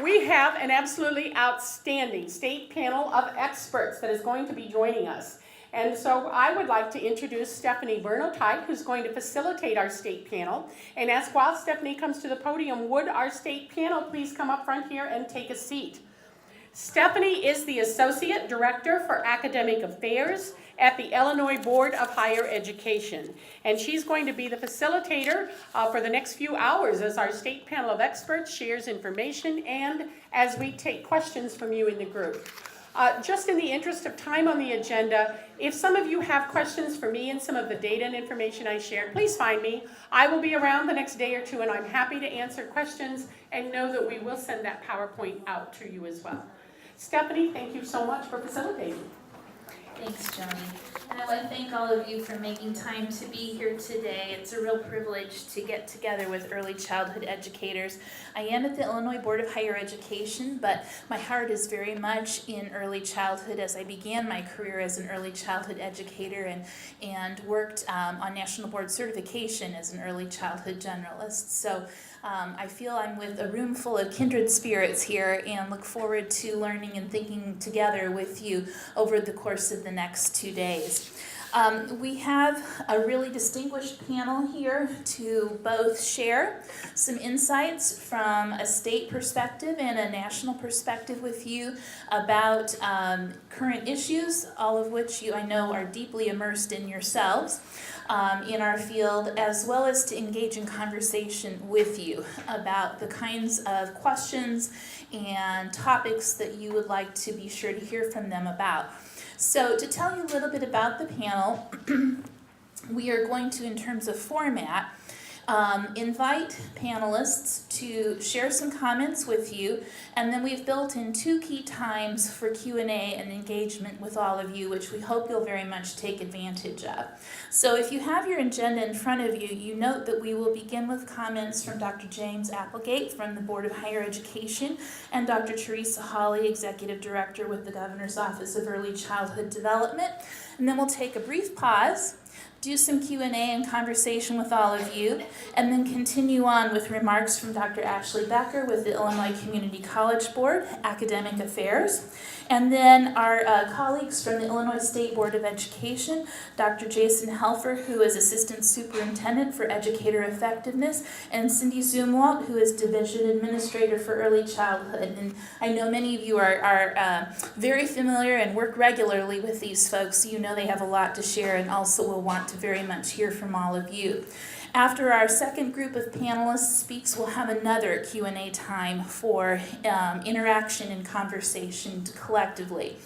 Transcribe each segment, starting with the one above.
We have an absolutely outstanding state panel of experts that is going to be joining us. And so I would like to introduce Stephanie Bernotype, who's going to facilitate our state panel. And ask while Stephanie comes to the podium, would our state panel please come up front here and take a seat? Stephanie is the Associate Director for Academic Affairs at the Illinois Board of Higher Education. And she's going to be the facilitator for the next few hours as our state panel of experts shares information and as we take questions from you in the group. Just in the interest of time on the agenda, if some of you have questions for me and some of the data and information I shared, please find me. I will be around the next day or two and I'm happy to answer questions, and know that we will send that PowerPoint out to you as well. Stephanie, thank you so much for facilitating. Thanks, Joni. And I want to thank all of you for making time to be here today. It's a real privilege to get together with early childhood educators. I am at the Illinois Board of Higher Education, but my heart is very much in early childhood, as I began my career as an early childhood educator and worked on national board certification as an early childhood generalist. So I feel I'm with a room full of kindred spirits here and look forward to learning and thinking together with you over the course of the next 2 days. We have a really distinguished panel here to both share some insights from a state perspective and a national perspective with you about current issues, all of which you, I know, are deeply immersed in yourselves. In our field, as well as to engage in conversation with you about the kinds of questions and topics that you would like to be sure to hear from them about. So to tell you a little bit about the panel, we are going to, in terms of format, invite panelists to share some comments with you, and then we've built in 2 key times for Q&A and engagement with all of you, which we hope you'll very much take advantage of. So if you have your agenda in front of you, you note that we will begin with comments from Dr. James Applegate from the Board of Higher Education and Dr. Teresa Hawley, Executive Director with the Governor's Office of Early Childhood Development. And then we'll take a brief pause, do some Q&A and conversation with all of you, and then continue on with remarks from Dr. Ashley Becker with the Illinois Community College Board, Academic Affairs, and then our colleagues from the Illinois State Board of Education, Dr. Jason Helfer, who is Assistant Superintendent for Educator Effectiveness, and Cindy Zumwalt, who is Division Administrator for Early Childhood. And I know many of you are very familiar and work regularly with these folks, so you know they have a lot to share and also will want to very much hear from all of you. After our second group of panelists speaks, we'll have another Q&A time for interaction and conversation collectively.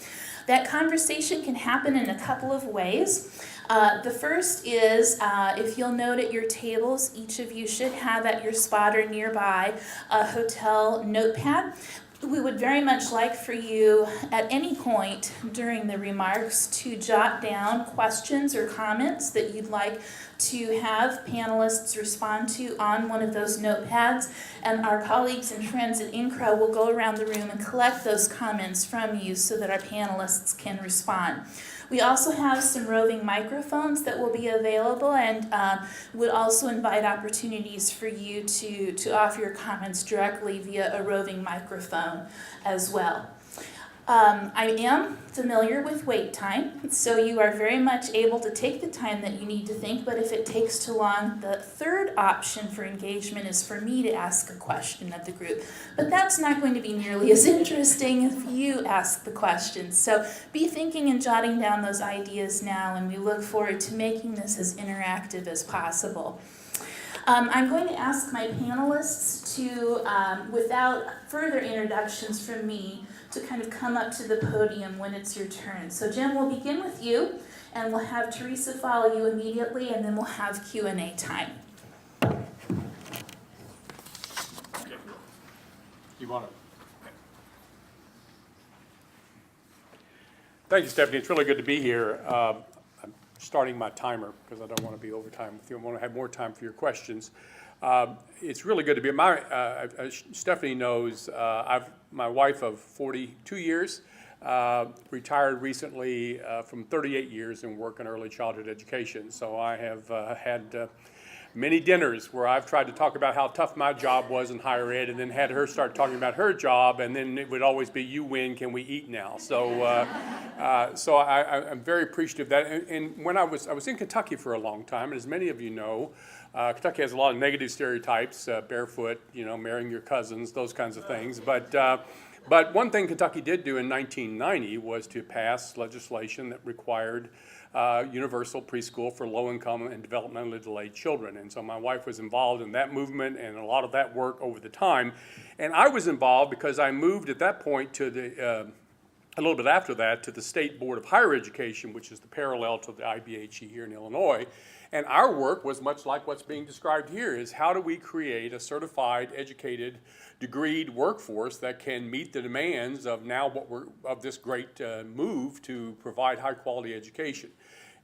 That conversation can happen in a couple of ways. The first is, if you'll note at your tables, each of you should have at your spot or nearby a hotel notepad. We would very much like for you at any point during the remarks to jot down questions or comments that you'd like to have panelists respond to on one of those notepads, and our colleagues and friends at INCRA will go around the room and collect those comments from you so that our panelists can respond. We also have some roving microphones that will be available, and would also invite opportunities for you to offer your comments directly via a roving microphone as well. I am familiar with wait time, so you are very much able to take the time that you need to think, but if it takes too long, the third option for engagement is for me to ask a question of the group. But that's not going to be nearly as interesting if you ask the question. So be thinking and jotting down those ideas now, and we look forward to making this as interactive as possible. I'm going to ask my panelists to, without further introductions from me, to kind of come up to the podium when it's your turn. So Jim, we'll begin with you, and we'll have Teresa follow you immediately, and then we'll have Q&A time. Okay. You want to? Thank you, Stephanie. It's really good to be here. I'm starting my timer because I don't want to be over time with you. I want to have more time for your questions. It's really good to be. Stephanie knows my wife of 42 years, retired recently from 38 years and work in early childhood education. So I have had many dinners where I've tried to talk about how tough my job was in higher ed, and then had her start talking about her job, and then it would always be, you win, can we eat now? So, I'm very appreciative of that. And when I was in Kentucky for a long time, and as many of you know, Kentucky has a lot of negative stereotypes, barefoot, marrying your cousins, those kinds of things. But one thing Kentucky did do in 1990 was to pass legislation that required universal preschool for low-income and developmentally delayed children. And so my wife was involved in that movement and a lot of that work over the time. And I was involved because I moved at that point to a little bit after that, to the State Board of Higher Education, which is the parallel to the IBHE here in Illinois. And our work was much like what's being described here, is how do we create a certified, educated, degreed workforce that can meet the demands of of this great move to provide high quality education.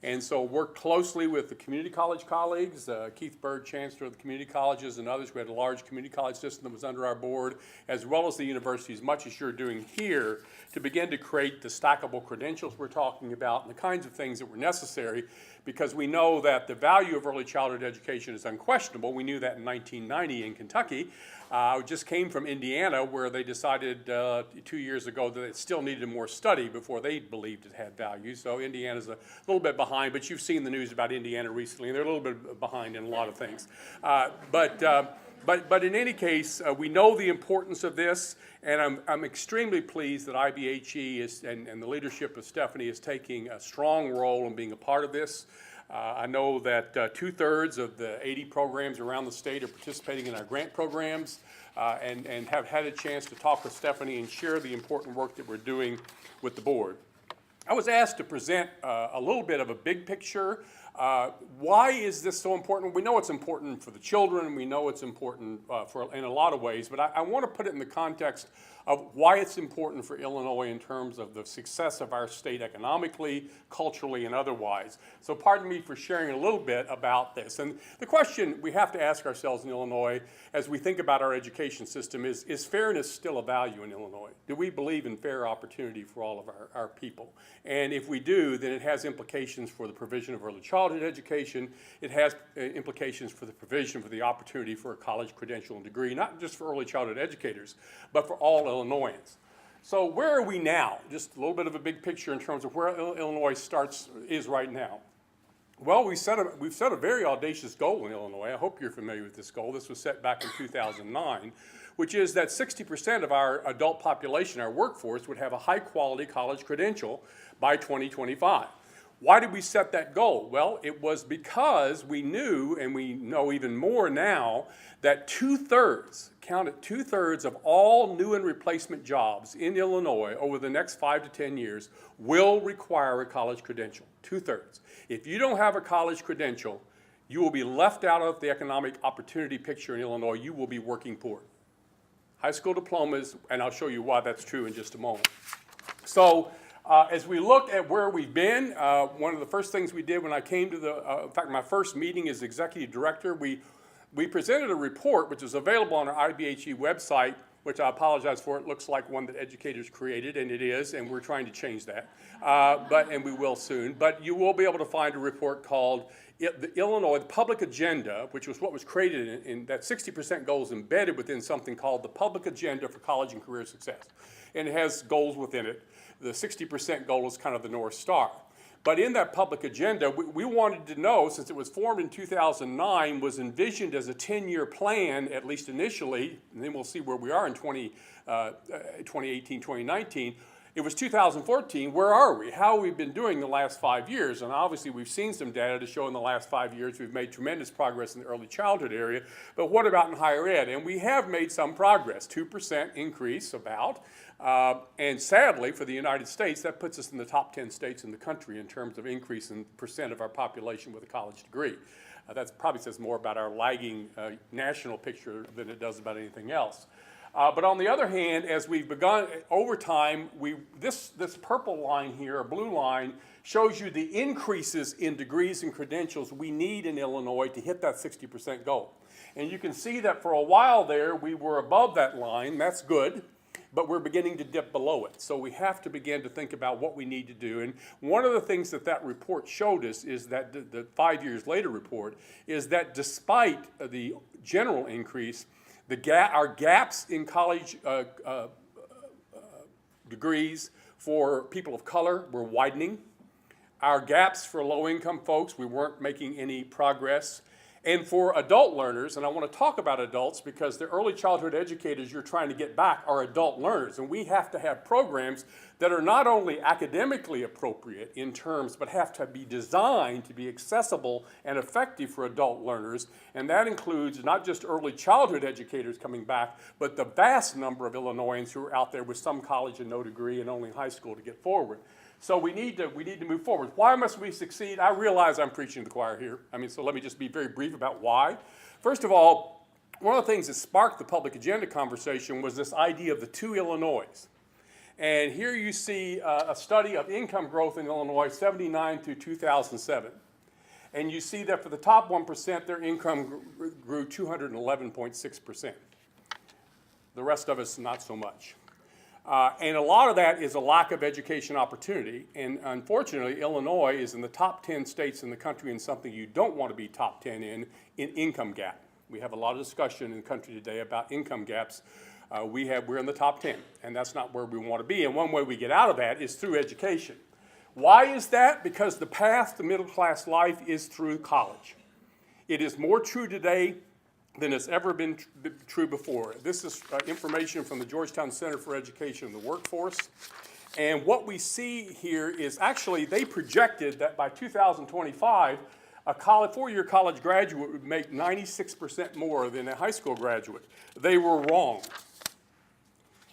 And so work closely with the community college colleagues, Keith Bird, Chancellor of the community colleges, and others. We had a large community college system that was under our board, as well as the universities, much as you're doing here, to begin to create the stackable credentials we're talking about and the kinds of things that were necessary, because we know that the value of early childhood education is unquestionable. We knew that in 1990 in Kentucky. I just came from Indiana, where they decided 2 years ago that it still needed more study before they believed it had value. So Indiana's a little bit behind, but you've seen the news about Indiana recently, and they're a little bit behind in a lot of things. But in any case, we know the importance of this, and I'm extremely pleased that IBHE and the leadership of Stephanie is taking a strong role in being a part of this. I know that 2/3 of the 80 programs around the state are participating in our grant programs, and have had a chance to talk with Stephanie and share the important work that we're doing with the board. I was asked to present a little bit of a big picture. Why is this so important? We know it's important for the children. We know it's important in a lot of ways, but I want to put it in the context of why it's important for Illinois in terms of the success of our state economically, culturally, and otherwise. So pardon me for sharing a little bit about this. And the question we have to ask ourselves in Illinois as we think about our education system is fairness still a value in Illinois? Do we believe in fair opportunity for all of our people? And if we do, then it has implications for the provision of early childhood education. It has implications for the provision for the opportunity for a college credential and degree, not just for early childhood educators, but for all Illinoisans. So where are we now? Just a little bit of a big picture in terms of where Illinois is right now. Well, we've set a very audacious goal in Illinois. I hope you're familiar with this goal. This was set back in 2009, which is that 60% of our adult population, our workforce, would have a high-quality college credential by 2025. Why did we set that goal? Well, it was because we knew, and we know even more now, that 2/3, count it, 2/3 of all new and replacement jobs in Illinois over the next 5 to 10 years will require a college credential. 2/3. If you don't have a college credential, you will be left out of the economic opportunity picture in Illinois. You will be working poor. High school diplomas, and I'll show you why that's true in just a moment. So, as we look at where we've been, one of the first things we did when I came to in fact, my first meeting as executive director, we presented a report which is available on our IBHE website, which I apologize for. It looks like one that educators created, and it is, and we're trying to change that, and we will soon. But you will be able to find a report called the Illinois Public Agenda, which was what was created in that 60% goal is embedded within something called the Public Agenda for College and Career Success. And it has goals within it. The 60% goal is kind of the North Star. But in that public agenda, we wanted to know, since it was formed in 2009, was envisioned as a 10-year plan, at least initially, and then we'll see where we are in 2018, 2019. It was 2014, where are we? How have we been doing the last 5 years? And obviously we've seen some data to show in the last 5 years we've made tremendous progress in the early childhood area, but what about in higher ed? And we have made some progress, 2% increase about, and sadly for the United States, that puts us in the top 10 states in the country in terms of increase in percent of our population with a college degree. That probably says more about our lagging national picture than it does about anything else. But on the other hand, as we've begun over time, this purple line here, or blue line, shows you the increases in degrees and credentials we need in Illinois to hit that 60% goal. And you can see that for a while there, we were above that line. That's good. but we're beginning to dip below it. So we have to begin to think about what we need to do. And one of the things that that report showed us is that the 5 years later report is that despite the general increase, our gaps in college degrees for people of color were widening. Our gaps for low-income folks, we weren't making any progress. And for adult learners, and I want to talk about adults because the early childhood educators you're trying to get back are adult learners. And we have to have programs that are not only academically appropriate in terms, but have to be designed to be accessible and effective for adult learners. And that includes not just early childhood educators coming back, but the vast number of Illinoisans who are out there with some college and no degree and only high school to get forward. So we need to move forward. Why must we succeed? I realize I'm preaching to the choir here. So let me just be very brief about why. First of all, one of the things that sparked the public agenda conversation was this idea of the two Illinois. And here you see a study of income growth in Illinois, 79 through 2007. And you see that for the top 1%, their income grew 211.6%. The rest of us, not so much. And a lot of that is a lack of education opportunity. And unfortunately, Illinois is in the top 10 states in the country in something you don't want to be top 10 in income gap. We have a lot of discussion in the country today about income gaps. We're in the top 10, and that's not where we want to be. And one way we get out of that is through education. Why is that? Because the path to middle-class life is through college. It is more true today than it's ever been true before. This is information from the Georgetown Center for Education and the Workforce. And what we see here is actually they projected that by 2025, a four-year college graduate would make 96% more than a high school graduate. They were wrong.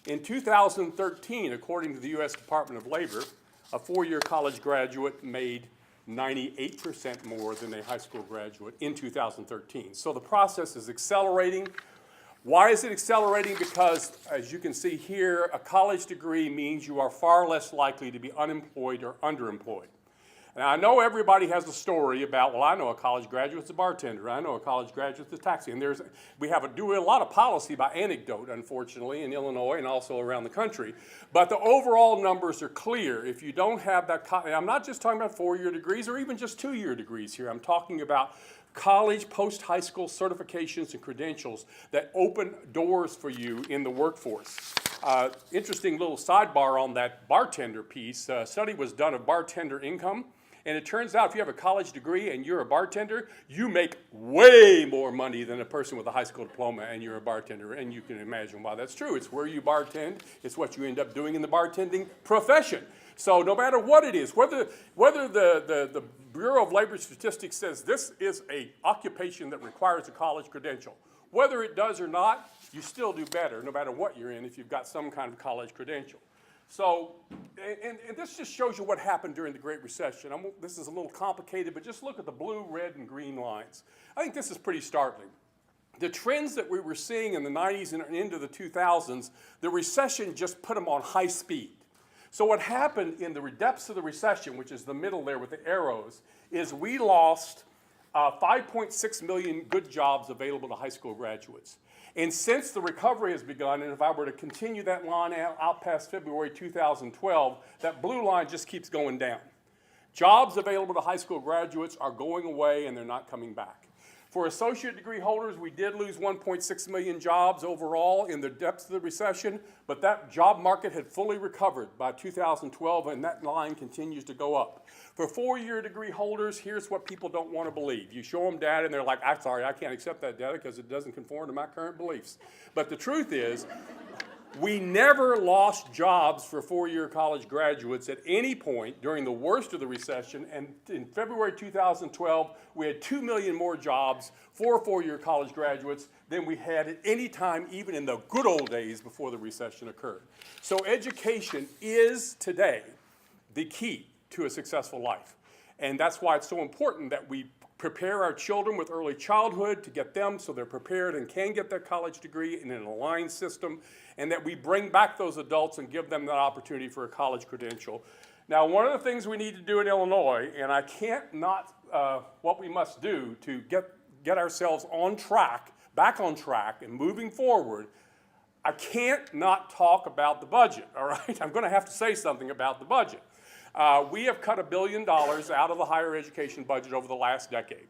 In 2013, according to the U.S. Department of Labor, a four-year college graduate made 98% more than a high school graduate in 2013. So the process is accelerating. Why is it accelerating? Because, as you can see here, a college degree means you are far less likely to be unemployed or underemployed. Now, I know everybody has a story about, well, I know a college graduate's a bartender. I know a college graduate's a taxi. And we do a lot of policy by anecdote, unfortunately, in Illinois and also around the country. But the overall numbers are clear. If you don't have that, and I'm not just talking about four-year degrees or even just two-year degrees here. I'm talking about college, post-high school certifications and credentials that open doors for you in the workforce. Interesting little sidebar on that bartender piece. A study was done of bartender income. And it turns out if you have a college degree and you're a bartender, you make way more money than a person with a high school diploma and you're a bartender. And you can imagine why that's true. It's where you bartend. It's what you end up doing in the bartending profession. So no matter what it is, whether the Bureau of Labor Statistics says this is an occupation that requires a college credential, whether it does or not, you still do better no matter what you're in if you've got some kind of college credential. So, and this just shows you what happened during the Great Recession. This is a little complicated, but just look at the blue, red, and green lines. I think this is pretty startling. The trends that we were seeing in the 90s and into the 2000s, the recession just put them on high speed. So what happened in the depths of the recession, which is the middle there with the arrows, is we lost 5.6 million good jobs available to high school graduates. And since the recovery has begun, and if I were to continue that line out past February 2012, that blue line just keeps going down. Jobs available to high school graduates are going away and they're not coming back. For associate degree holders, we did lose 1.6 million jobs overall in the depths of the recession, but that job market had fully recovered by 2012, and that line continues to go up. For four-year degree holders, here's what people don't want to believe. You show them data, and they're like, I'm sorry, I can't accept that data because it doesn't conform to my current beliefs. But the truth is, we never lost jobs for four-year college graduates at any point during the worst of the recession, and in February 2012, we had 2 million more jobs for four-year college graduates than we had at any time, even in the good old days before the recession occurred. So education is today the key to a successful life, and that's why it's so important that we prepare our children with early childhood to get them so they're prepared and can get their college degree in an aligned system, and that we bring back those adults and give them that opportunity for a college credential. Now, one of the things we need to do in Illinois, and I can't not, what we must do to get ourselves on track, back on track and moving forward, I can't not talk about the budget, all right? I'm going to have to say something about the budget. We have cut $1 billion out of the higher education budget over the last decade.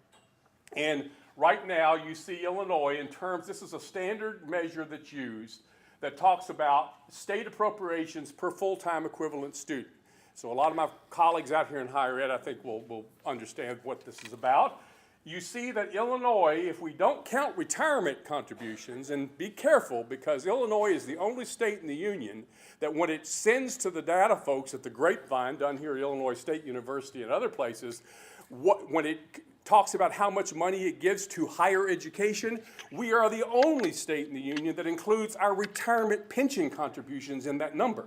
And right now, you see Illinois in terms, this is a standard measure that's used that talks about state appropriations per full-time equivalent student. So a lot of my colleagues out here in higher ed, I think, will understand what this is about. You see that Illinois, if we don't count retirement contributions, and be careful because Illinois is the only state in the union that when it sends to the data folks at the Grapevine, done here at Illinois State University and other places, when it talks about how much money it gives to higher education, we are the only state in the union that includes our retirement pension contributions in that number.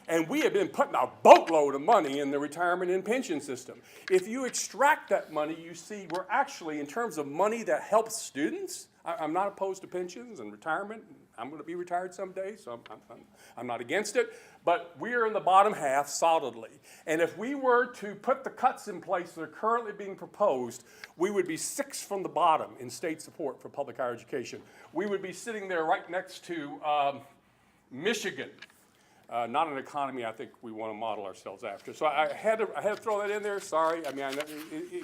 And we have been putting a boatload of money in the retirement and pension system. If you extract that money, you see we're actually, in terms of money that helps students, I'm not opposed to pensions and retirement. I'm going to be retired someday, so I'm not against it. But we are in the bottom half solidly. And if we were to put the cuts in place that are currently being proposed, we would be 6th from the bottom in state support for public higher education. We would be sitting there right next to Michigan. Not an economy I think we want to model ourselves after. So I had to throw that in there, sorry. I mean,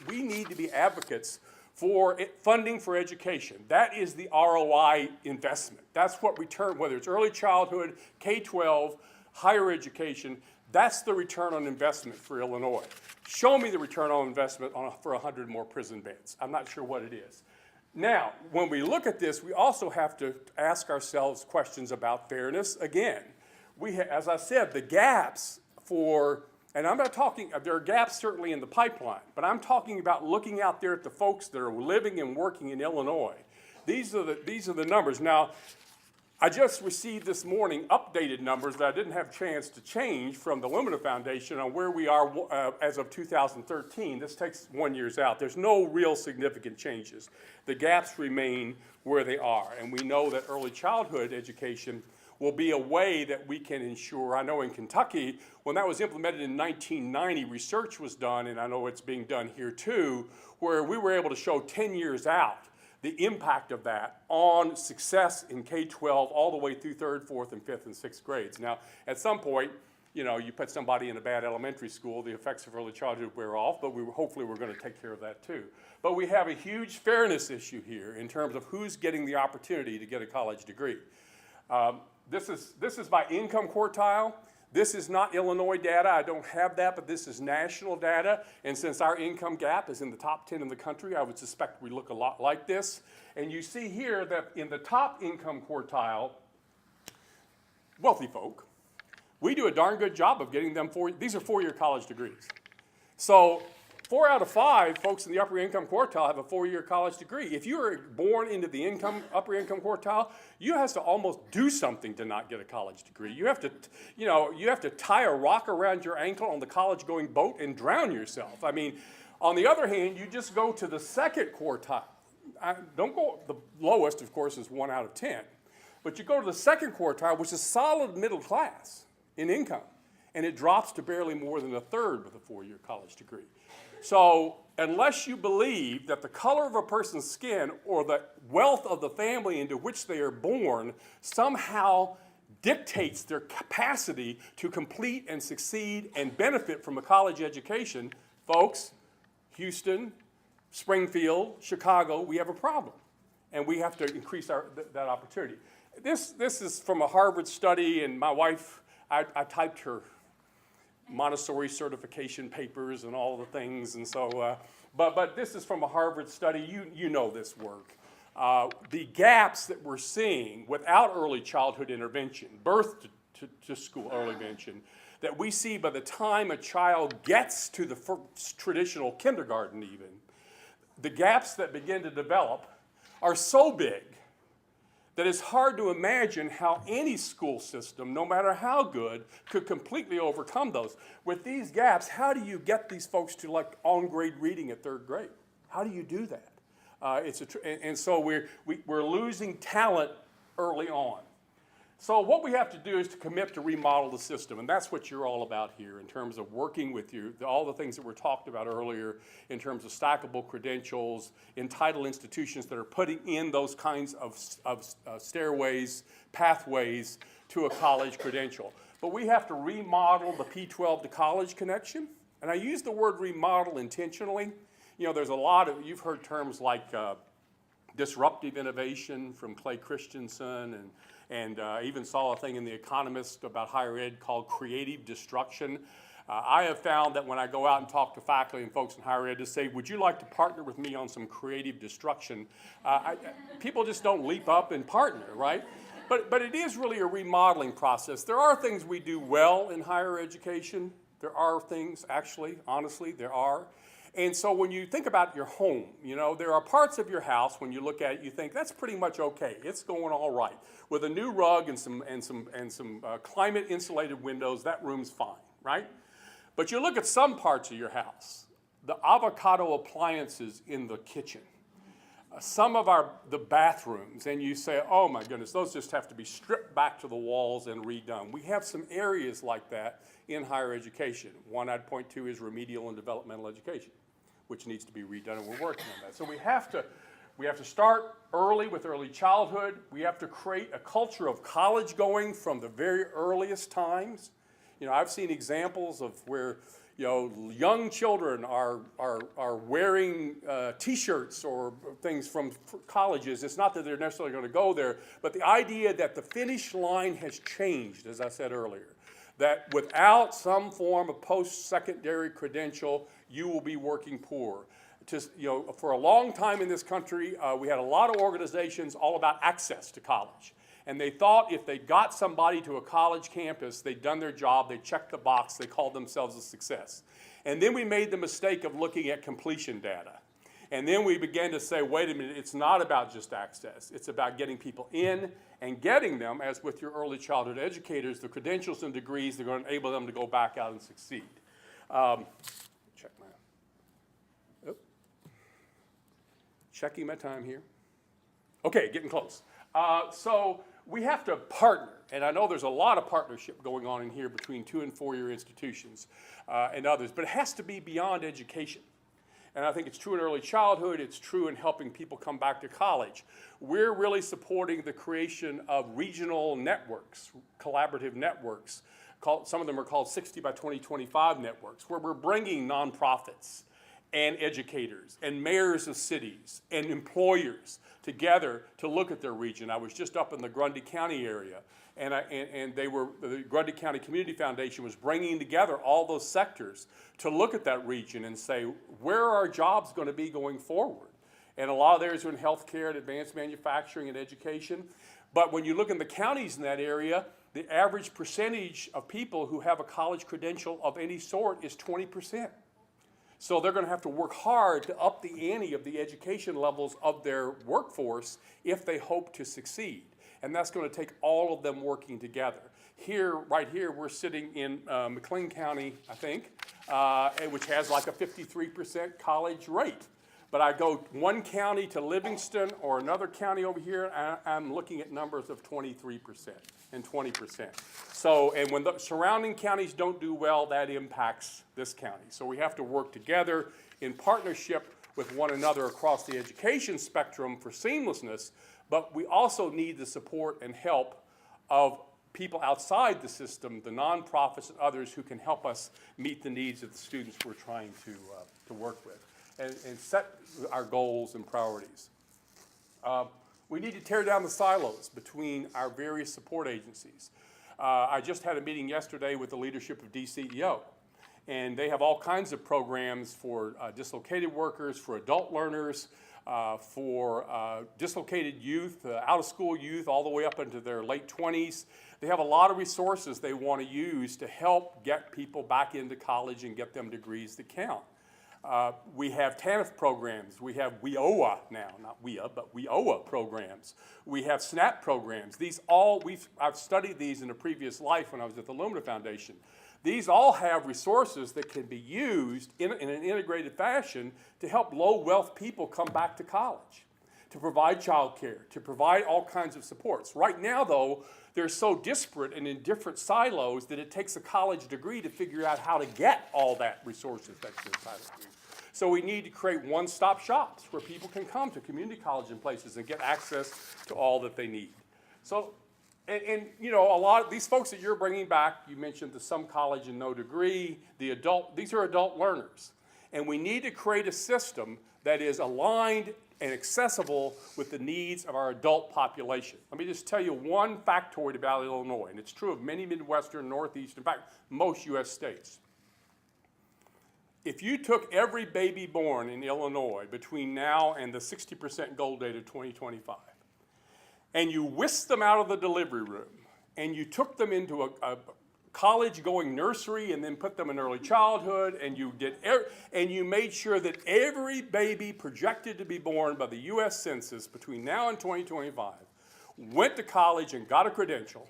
we need to be advocates for funding for education. That is the ROI investment. That's what return, whether it's early childhood, K-12, higher education, that's the return on investment for Illinois. Show me the return on investment for 100 more prison beds. I'm not sure what it is. Now, when we look at this, we also have to ask ourselves questions about fairness. Again, as I said, the gaps for, and I'm not talking, there are gaps certainly in the pipeline, but I'm talking about looking out there at the folks that are living and working in Illinois. These are the numbers. Now, I just received this morning updated numbers that I didn't have a chance to change from the Lumina Foundation on where we are as of 2013. This takes 1 year out. There's no real significant changes. The gaps remain where they are, and we know that early childhood education will be a way that we can ensure. I know in Kentucky, when that was implemented in 1990, research was done, and I know it's being done here too, where we were able to show 10 years out the impact of that on success in K-12 all the way through 3rd, 4th, and 5th and 6th grades. Now, at some point, you know, you put somebody in a bad elementary school, the effects of early childhood wear off, but hopefully we're going to take care of that too. But we have a huge fairness issue here in terms of who's getting the opportunity to get a college degree. This is by income quartile. This is not Illinois data. I don't have that, but this is national data. And since our income gap is in the top 10 in the country, I would suspect we look a lot like this. And you see here that in the top income quartile, wealthy folk, we do a darn good job of getting them these are 4-year college degrees. So 4 out of 5 folks in the upper income quartile have a 4-year college degree. If you are born into the upper income quartile, you have to almost do something to not get a college degree. You have to tie a rock around your ankle on the college-going boat and drown yourself. I mean, on the other hand, you just go to the second quartile. Don't go, the lowest, of course, is 1 out of 10. But you go to the second quartile, which is solid middle class in income, and it drops to barely more than 1/3 with a 4-year college degree. So unless you believe that the color of a person's skin or the wealth of the family into which they are born somehow dictates their capacity to complete and succeed and benefit from a college education, folks, Houston, Springfield, Chicago, we have a problem. And we have to increase that opportunity. This is from a Harvard study, and my wife, I typed her Montessori certification papers and all the things, and so, but this is from a Harvard study. You know this work. The gaps that we're seeing without early childhood intervention, birth to school early intervention, that we see by the time a child gets to the traditional kindergarten even, the gaps that begin to develop are so big that it's hard to imagine how any school system, no matter how good, could completely overcome those. With these gaps, how do you get these folks to like on-grade reading at 3rd grade? How do you do that? And so we're losing talent early on. So what we have to do is to commit to remodel the system, and that's what you're all about here in terms of working with you, all the things that were talked about earlier in terms of stackable credentials, entitled institutions that are putting in those kinds of stairways, pathways to a college credential. But we have to remodel the P12 to college connection, and I use the word remodel intentionally. You know, there's a lot of, you've heard terms like disruptive innovation from Clay Christensen, and even saw a thing in The Economist about higher ed called creative destruction. I have found that when I go out and talk to faculty and folks in higher ed to say, would you like to partner with me on some creative destruction? People just don't leap up and partner, right? But it is really a remodeling process. There are things we do well in higher education. There are things, actually, honestly, there are. And so when you think about your home, you know, there are parts of your house when you look at it, you think that's pretty much okay. It's going all right. With a new rug and some climate insulated windows, that room's fine, right? But you look at some parts of your house, the avocado appliances in the kitchen, some of the bathrooms, and you say, oh my goodness, those just have to be stripped back to the walls and redone. We have some areas like that in higher education. One I'd point to is remedial and developmental education, which needs to be redone, and we're working on that. So we have to start early with early childhood. We have to create a culture of college going from the very earliest times. You know, I've seen examples of where, you know, young children are wearing T-shirts or things from colleges. It's not that they're necessarily going to go there, but the idea that the finish line has changed, as I said earlier, that without some form of post-secondary credential, you will be working poor. You know, for a long time in this country, we had a lot of organizations all about access to college. And they thought if they got somebody to a college campus, they'd done their job, they checked the box, they called themselves a success. And then we made the mistake of looking at completion data. And then we began to say, wait a minute, it's not about just access. It's about getting people in and getting them, as with your early childhood educators, the credentials and degrees that are going to enable them to go back out and succeed. Check my, checking my time here. Okay, getting close. So we have to partner, and I know there's a lot of partnership going on in here between 2- and 4-year institutions and others, but it has to be beyond education. And I think it's true in early childhood, it's true in helping people come back to college. We're really supporting the creation of regional networks, collaborative networks. Some of them are called 60 by 2025 networks, where we're bringing nonprofits and educators and mayors of cities and employers together to look at their region. I was just up in the Grundy County area, and the Grundy County Community Foundation was bringing together all those sectors to look at that region and say, where are our jobs going to be going forward? And a lot of theirs are in healthcare and advanced manufacturing and education. But when you look in the counties in that area, the average percentage of people who have a college credential of any sort is 20%. So they're going to have to work hard to up the ante of the education levels of their workforce if they hope to succeed. And that's going to take all of them working together. Here, right here, we're sitting in McLean County, I think, which has like a 53% college rate. But I go one county to Livingston or another county over here, and I'm looking at numbers of 23% and 20%. So, and when the surrounding counties don't do well, that impacts this county. So we have to work together in partnership with one another across the education spectrum for seamlessness, but we also need the support and help of people outside the system, the nonprofits and others who can help us meet the needs of the students we're trying to work with and set our goals and priorities. We need to tear down the silos between our various support agencies. I just had a meeting yesterday with the leadership of DCEO, and they have all kinds of programs for dislocated workers, for adult learners, for dislocated youth, out-of-school youth, all the way up into their late 20s. They have a lot of resources they want to use to help get people back into college and get them degrees that count. We have TANF programs. We have WIOA now, not WIA, but WIOA programs. We have SNAP programs. I've studied these in a previous life when I was at the Lumina Foundation. These all have resources that can be used in an integrated fashion to help low-wealth people come back to college, to provide childcare, to provide all kinds of supports. Right now, though, they're so disparate and in different silos that it takes a college degree to figure out how to get all that resources that you're entitled to. So we need to create one-stop shops where people can come to community college and places and get access to all that they need. So, and you know, a lot of these folks that you're bringing back, you mentioned the some college and no degree, these are adult learners. And we need to create a system that is aligned and accessible with the needs of our adult population. Let me just tell you one factoid about Illinois, and it's true of many Midwestern, Northeast, in fact, most US states. If you took every baby born in Illinois between now and the 60% goal date of 2025, and you whisked them out of the delivery room, and you took them into a college-going nursery and then put them in early childhood, and you made sure that every baby projected to be born by the US Census between now and 2025 went to college and got a credential,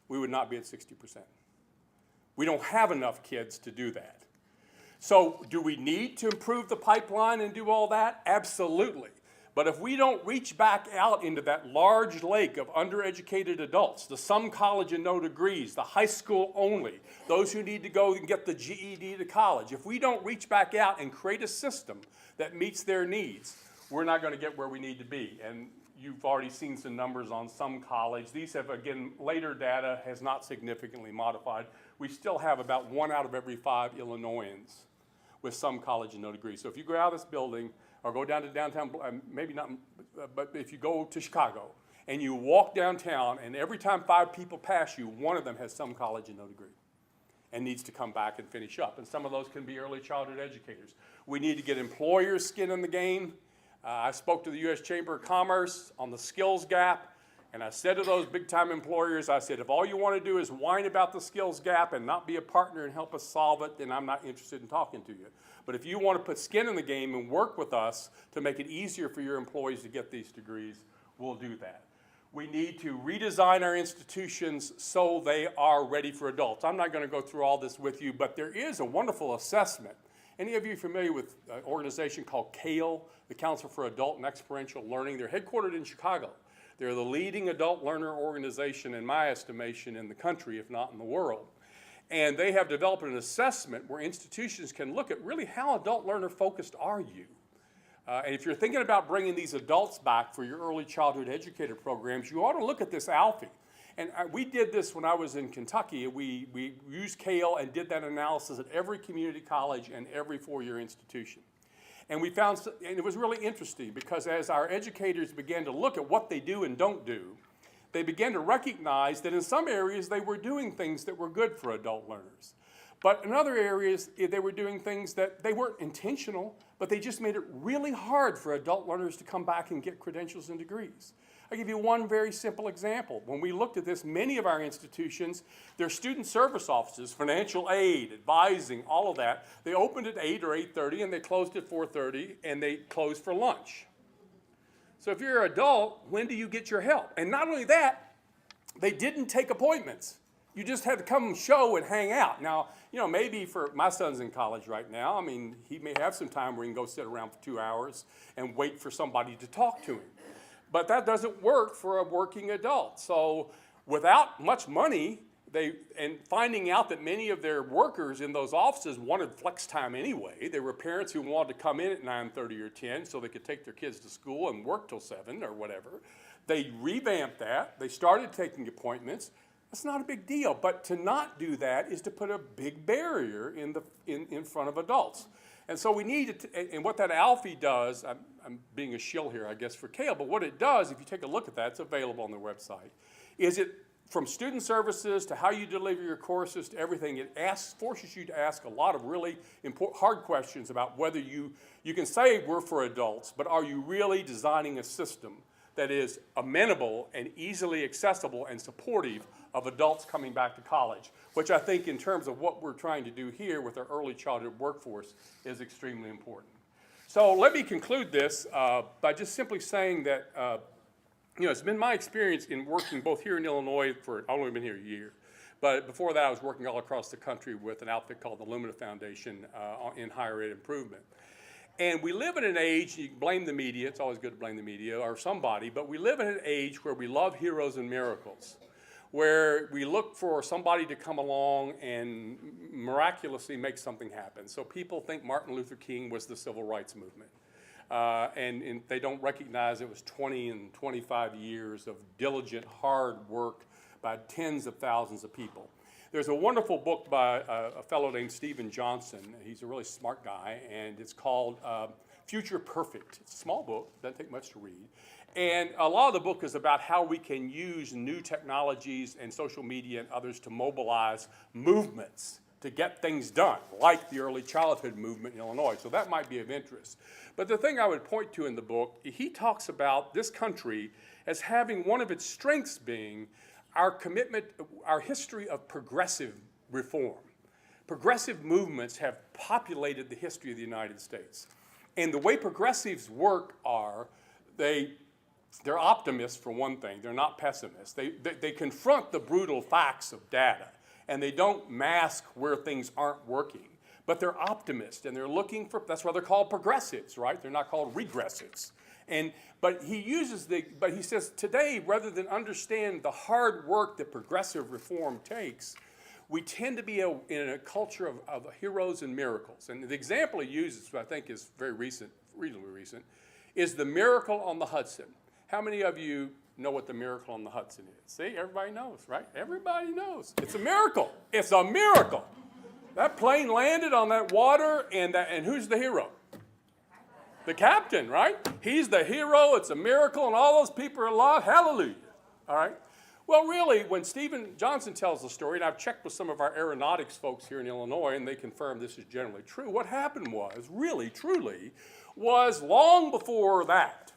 we would not be at 60%. We don't have enough kids to do that. So do we need to improve the pipeline and do all that? Absolutely. But if we don't reach back out into that large lake of undereducated adults, the some college and no degrees, the high school only, those who need to go and get the GED to college, if we don't reach back out and create a system that meets their needs, we're not going to get where we need to be. And you've already seen some numbers on some college. These have, again, later data has not significantly modified. We still have about 1 out of every 5 Illinoisans with some college and no degree. So if you go out of this building, or go down to downtown, maybe not, but if you go to Chicago and you walk downtown and every time 5 people pass you, one of them has some college and no degree and needs to come back and finish up. And some of those can be early childhood educators. We need to get employers' skin in the game. I spoke to the U.S. Chamber of Commerce on the skills gap, and I said to those big-time employers, I said, if all you want to do is whine about the skills gap and not be a partner and help us solve it, then I'm not interested in talking to you. But if you want to put skin in the game and work with us to make it easier for your employees to get these degrees, we'll do that. We need to redesign our institutions so they are ready for adults. I'm not going to go through all this with you, but there is a wonderful assessment. Any of you familiar with an organization called CALE, the Council for Adult and Experiential Learning? They're headquartered in Chicago. They're the leading adult learner organization, in my estimation, in the country, if not in the world. And they have developed an assessment where institutions can look at really how adult learner focused are you. And if you're thinking about bringing these adults back for your early childhood educator programs, you ought to look at this ALFE. And we did this when I was in Kentucky. We used CALE and did that analysis at every community college and every 4-year institution. And we found, and it was really interesting because as our educators began to look at what they do and don't do, they began to recognize that in some areas they were doing things that were good for adult learners. But in other areas, they were doing things that they weren't intentional, but they just made it really hard for adult learners to come back and get credentials and degrees. I'll give you one very simple example. When we looked at this, many of our institutions, their student service offices, financial aid, advising, all of that, they opened at 8 or 8:30 and they closed at 4:30 and they closed for lunch. So if you're an adult, when do you get your help? And not only that, they didn't take appointments. You just had to come show and hang out. Now, you know, maybe for my son's in college right now. I mean, he may have some time where he can go sit around for 2 hours and wait for somebody to talk to him. But that doesn't work for a working adult. So without much money, and finding out that many of their workers in those offices wanted flex time anyway. There were parents who wanted to come in at 9:30 or 10 so they could take their kids to school and work till 7 or whatever. They revamped that. They started taking appointments. That's not a big deal. But to not do that is to put a big barrier in front of adults. And so we need to, and what that ALFE does, I'm being a shill here, I guess, for CALE, but what it does, if you take a look at that, it's available on their website, is it, from student services to how you deliver your courses to everything, it forces you to ask a lot of really hard questions about whether you can say we're for adults, but are you really designing a system that is amenable and easily accessible and supportive of adults coming back to college, which I think in terms of what we're trying to do here with our early childhood workforce is extremely important. So let me conclude this by just simply saying that you know, it's been my experience in working both here in Illinois I've only been here a year, but before that I was working all across the country with an outfit called the Lumina Foundation in higher ed improvement. And we live in an age, you can blame the media, it's always good to blame the media or somebody, but we live in an age where we love heroes and miracles, where we look for somebody to come along and miraculously make something happen. So people think Martin Luther King was the civil rights movement. And they don't recognize it was 20 and 25 years of diligent, hard work by tens of thousands of people. There's a wonderful book by a fellow named Steven Johnson. He's a really smart guy, and it's called Future Perfect. It's a small book, doesn't take much to read. And a lot of the book is about how we can use new technologies and social media and others to mobilize movements to get things done, like the early childhood movement in Illinois. So that might be of interest. But the thing I would point to in the book, he talks about this country as having one of its strengths being our commitment, our history of progressive reform. Progressive movements have populated the history of the United States. And the way progressives work are, they're optimists for one thing, they're not pessimists. They confront the brutal facts of data, and they don't mask where things aren't working. But they're optimists, and they're looking for, that's why they're called progressives, right? They're not called regressives. But he says today, rather than understand the hard work that progressive reform takes, we tend to be in a culture of heroes and miracles. And the example he uses, which I think is very recent, reasonably recent, is the miracle on the Hudson. How many of you know what the miracle on the Hudson is? See, everybody knows, right? Everybody knows. It's a miracle. It's a miracle. That plane landed on that water, and who's the hero? The captain, right? He's the hero. It's a miracle, and all those people are alive. Hallelujah. All right? Well, really, when Steven Johnson tells the story, and I've checked with some of our aeronautics folks here in Illinois, and they confirm this is generally true, what happened was, really, truly, was long before that,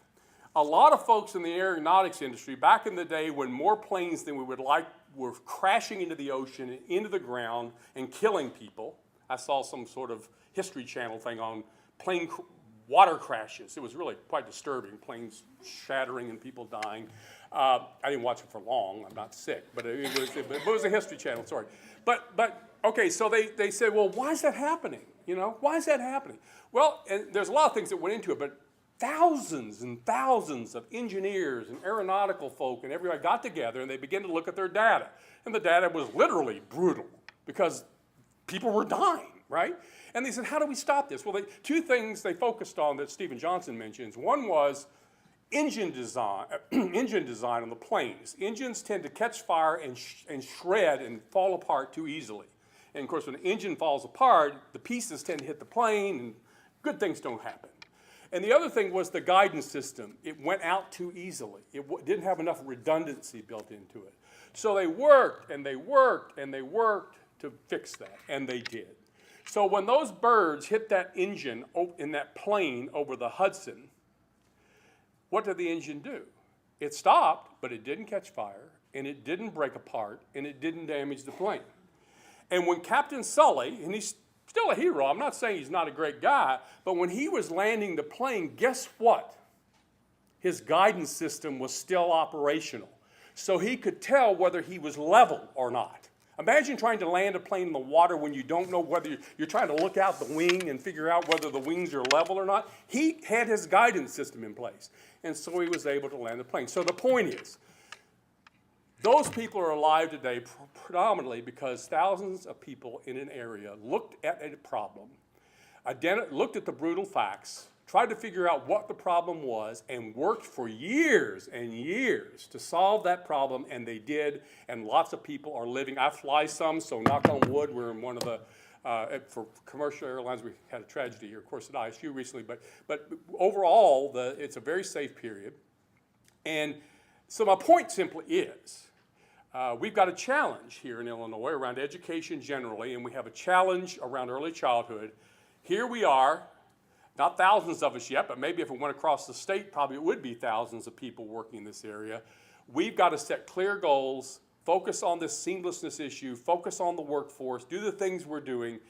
a lot of folks in the aeronautics industry, back in the day when more planes than we would like were crashing into the ocean and into the ground and killing people. I saw some sort of History Channel thing on water crashes. It was really quite disturbing, planes shattering and people dying. I didn't watch it for long, I'm not sick, but it was a History Channel, sorry. But okay, so they said, well, why is that happening? You know, why is that happening? Well, and there's a lot of things that went into it, but thousands and thousands of engineers and aeronautical folk and everybody got together and they began to look at their data. And the data was literally brutal because people were dying, right? And they said, how do we stop this? Well, two things they focused on that Steven Johnson mentions. One was engine design on the planes. Engines tend to catch fire and shred and fall apart too easily. And of course, when an engine falls apart, the pieces tend to hit the plane and good things don't happen. And the other thing was the guidance system. It went out too easily. It didn't have enough redundancy built into it. So they worked and they worked and they worked to fix that, and they did. So when those birds hit that engine in that plane over the Hudson, what did the engine do? It stopped, but it didn't catch fire, and it didn't break apart, and it didn't damage the plane. And when Captain Sully, and he's still a hero, I'm not saying he's not a great guy, but when he was landing the plane, guess what? His guidance system was still operational. So he could tell whether he was level or not. Imagine trying to land a plane in the water when you don't know whether you're trying to look out the wing and figure out whether the wings are level or not. He had his guidance system in place, and so he was able to land the plane. So the point is, those people are alive today predominantly because thousands of people in an area looked at a problem, looked at the brutal facts, tried to figure out what the problem was, and worked for years and years to solve that problem, and they did, and lots of people are living. I fly some, so knock on wood, we're in one of the, for commercial airlines, we had a tragedy here, of course, at ISU recently, but overall, it's a very safe period. And so my point simply is, we've got a challenge here in Illinois around education generally, and we have a challenge around early childhood. Here we are, not thousands of us yet, but maybe if it went across the state, probably it would be thousands of people working in this area. We've got to set clear goals, focus on this seamlessness issue, focus on the workforce, do the things we're doing.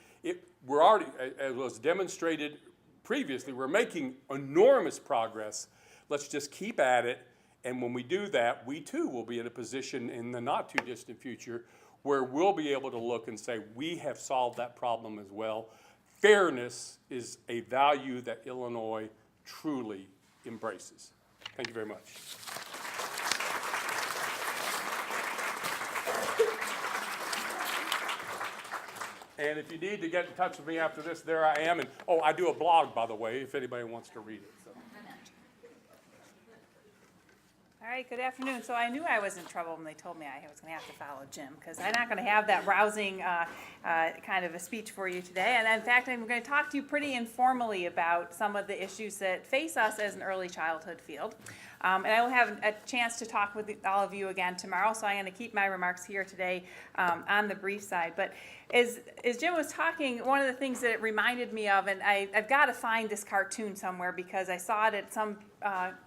We're already, as was demonstrated previously, we're making enormous progress. Let's just keep at it. And when we do that, we too will be in a position in the not too distant future where we'll be able to look and say, we have solved that problem as well. fairness is a value that Illinois truly embraces. Thank you very much. And if you need to get in touch with me after this, there I am. And oh, I do a blog, by the way, if anybody wants to read it. So. All right, good afternoon. So I knew I was in trouble when they told me I was going to have to follow Jim, because I'm not going to have that rousing kind of a speech for you today. And in fact, I'm going to talk to you pretty informally about some of the issues that face us as an early childhood field. And I will have a chance to talk with all of you again tomorrow, so I'm going to keep my remarks here today on the brief side. But as Jim was talking, one of the things that it reminded me of, and I've got to find this cartoon somewhere because I saw it at some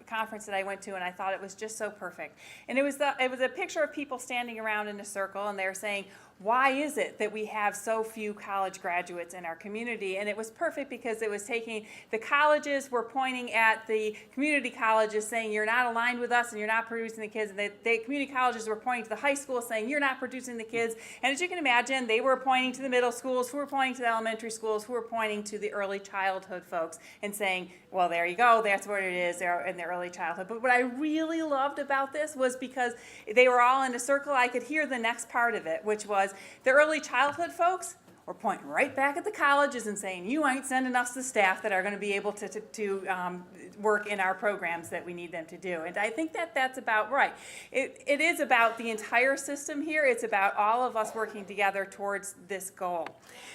conference that I went to, and I thought it was just so perfect. And it was a picture of people standing around in a circle, and they were saying, why is it that we have so few college graduates in our community? And it was perfect because it was taking, the colleges were pointing at the community colleges saying, you're not aligned with us and you're not producing the kids. And the community colleges were pointing to the high school saying, you're not producing the kids. And as you can imagine, they were pointing to the middle schools, who were pointing to the elementary schools, who were pointing to the early childhood folks and saying, well, there you go, that's what it is, they're in their early childhood. But what I really loved about this was because they were all in a circle, I could hear the next part of it, which was the early childhood folks were pointing right back at the colleges and saying, you ain't sending us the staff that are going to be able to work in our programs that we need them to do. And I think that that's about right. It is about the entire system here. It's about all of us working together towards this goal.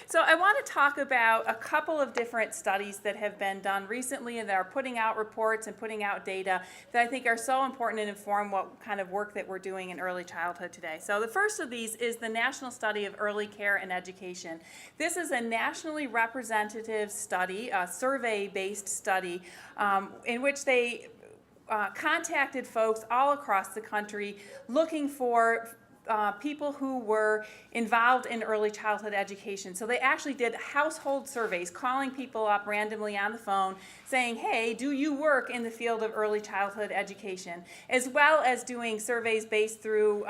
So I want to talk about a couple of different studies that have been done recently and that are putting out reports and putting out data that I think are so important and inform what kind of work that we're doing in early childhood today. So the first of these is the National Study of Early Care and Education. This is a nationally representative study, a survey-based study, in which they contacted folks all across the country looking for people who were involved in early childhood education. So they actually did household surveys, calling people up randomly on the phone, saying, hey, do you work in the field of early childhood education? As well as doing surveys based through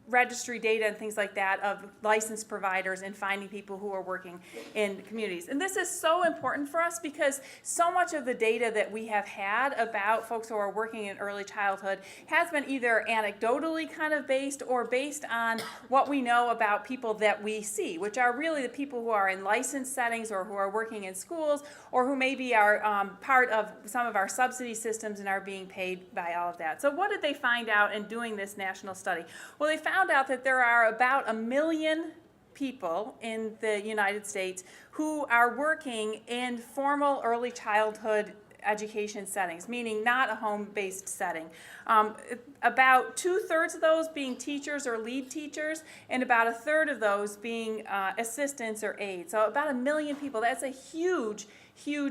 registry data and things like that of licensed providers and finding people who are working in communities. And this is so important for us because so much of the data that we have had about folks who are working in early childhood has been either anecdotally kind of based or based on what we know about people that we see, which are really the people who are in licensed settings or who are working in schools or who maybe are part of some of our subsidy systems and are being paid by all of that. So what did they find out in doing this national study? Well, they found out that there are about 1 million people in the United States who are working in formal early childhood education settings, meaning not a home-based setting. About 2/3 of those being teachers or lead teachers, and about 1/3 of those being assistants or aides. So about 1 million people. That's a huge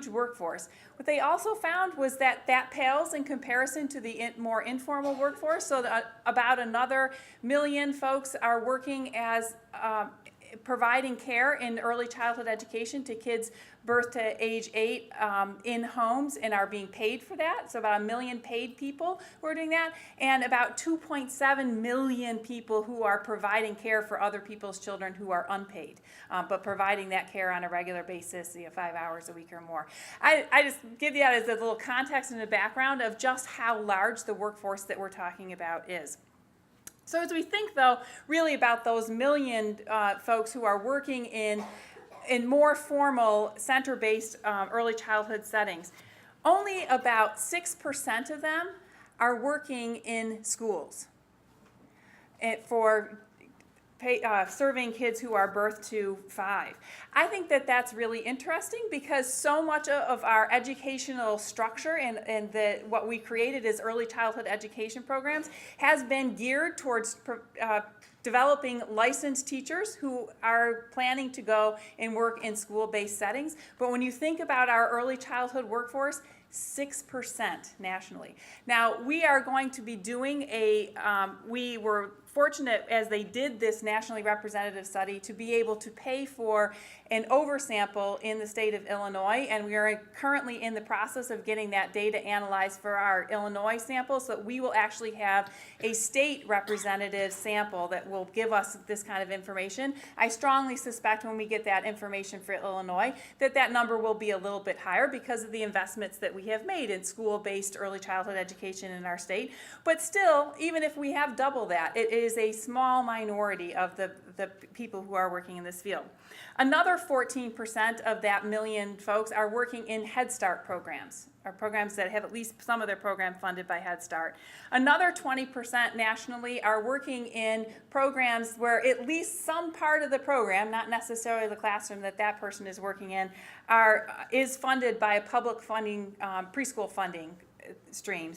workforce. What they also found was that that pales in comparison to the more informal workforce. So about another 1 million folks are working as providing care in early childhood education to kids birth to age 8 in homes and are being paid for that. So about 1 million paid people who are doing that, and about 2.7 million people who are providing care for other people's children who are unpaid, but providing that care on a regular basis, 5 hours a week or more. I just give you that as a little context and a background of just how large the workforce that we're talking about is. So as we think, though, really about those 1 million folks who are working in more formal center-based early childhood settings, only about 6% of them are working in schools for serving kids who are birth to 5. I think that that's really interesting because so much of our educational structure and what we created as early childhood education programs has been geared towards developing licensed teachers who are planning to go and work in school-based settings. But when you think about our early childhood workforce, 6% nationally. Now, we are going to be doing we were fortunate, as they did this nationally representative study, to be able to pay for an oversample in the state of Illinois, and we are currently in the process of getting that data analyzed for our Illinois sample, so that we will actually have a state representative sample that will give us this kind of information. I strongly suspect when we get that information for Illinois that that number will be a little bit higher because of the investments that we have made in school-based early childhood education in our state. But still, even if we have double that, it is a small minority of the people who are working in this field. Another 14% of that million folks are working in Head Start programs, or programs that have at least some of their program funded by Head Start. Another 20% nationally are working in programs where at least some part of the program, not necessarily the classroom that that person is working in, is funded by a public funding, preschool funding stream,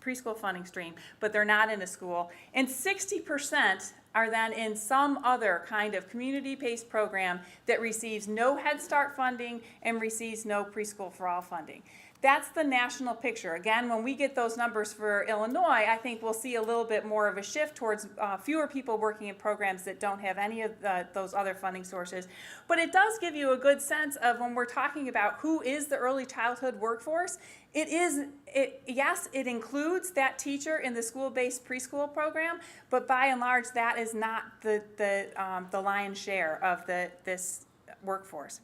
preschool funding stream, but they're not in a school. And 60% are then in some other kind of community-based program that receives no Head Start funding and receives no Preschool for All funding. That's the national picture. Again, when we get those numbers for Illinois, I think we'll see a little bit more of a shift towards fewer people working in programs that don't have any of those other funding sources. But it does give you a good sense of when we're talking about who is the early childhood workforce. Yes, it includes that teacher in the school-based preschool program, but by and large, that is not the lion's share of this workforce.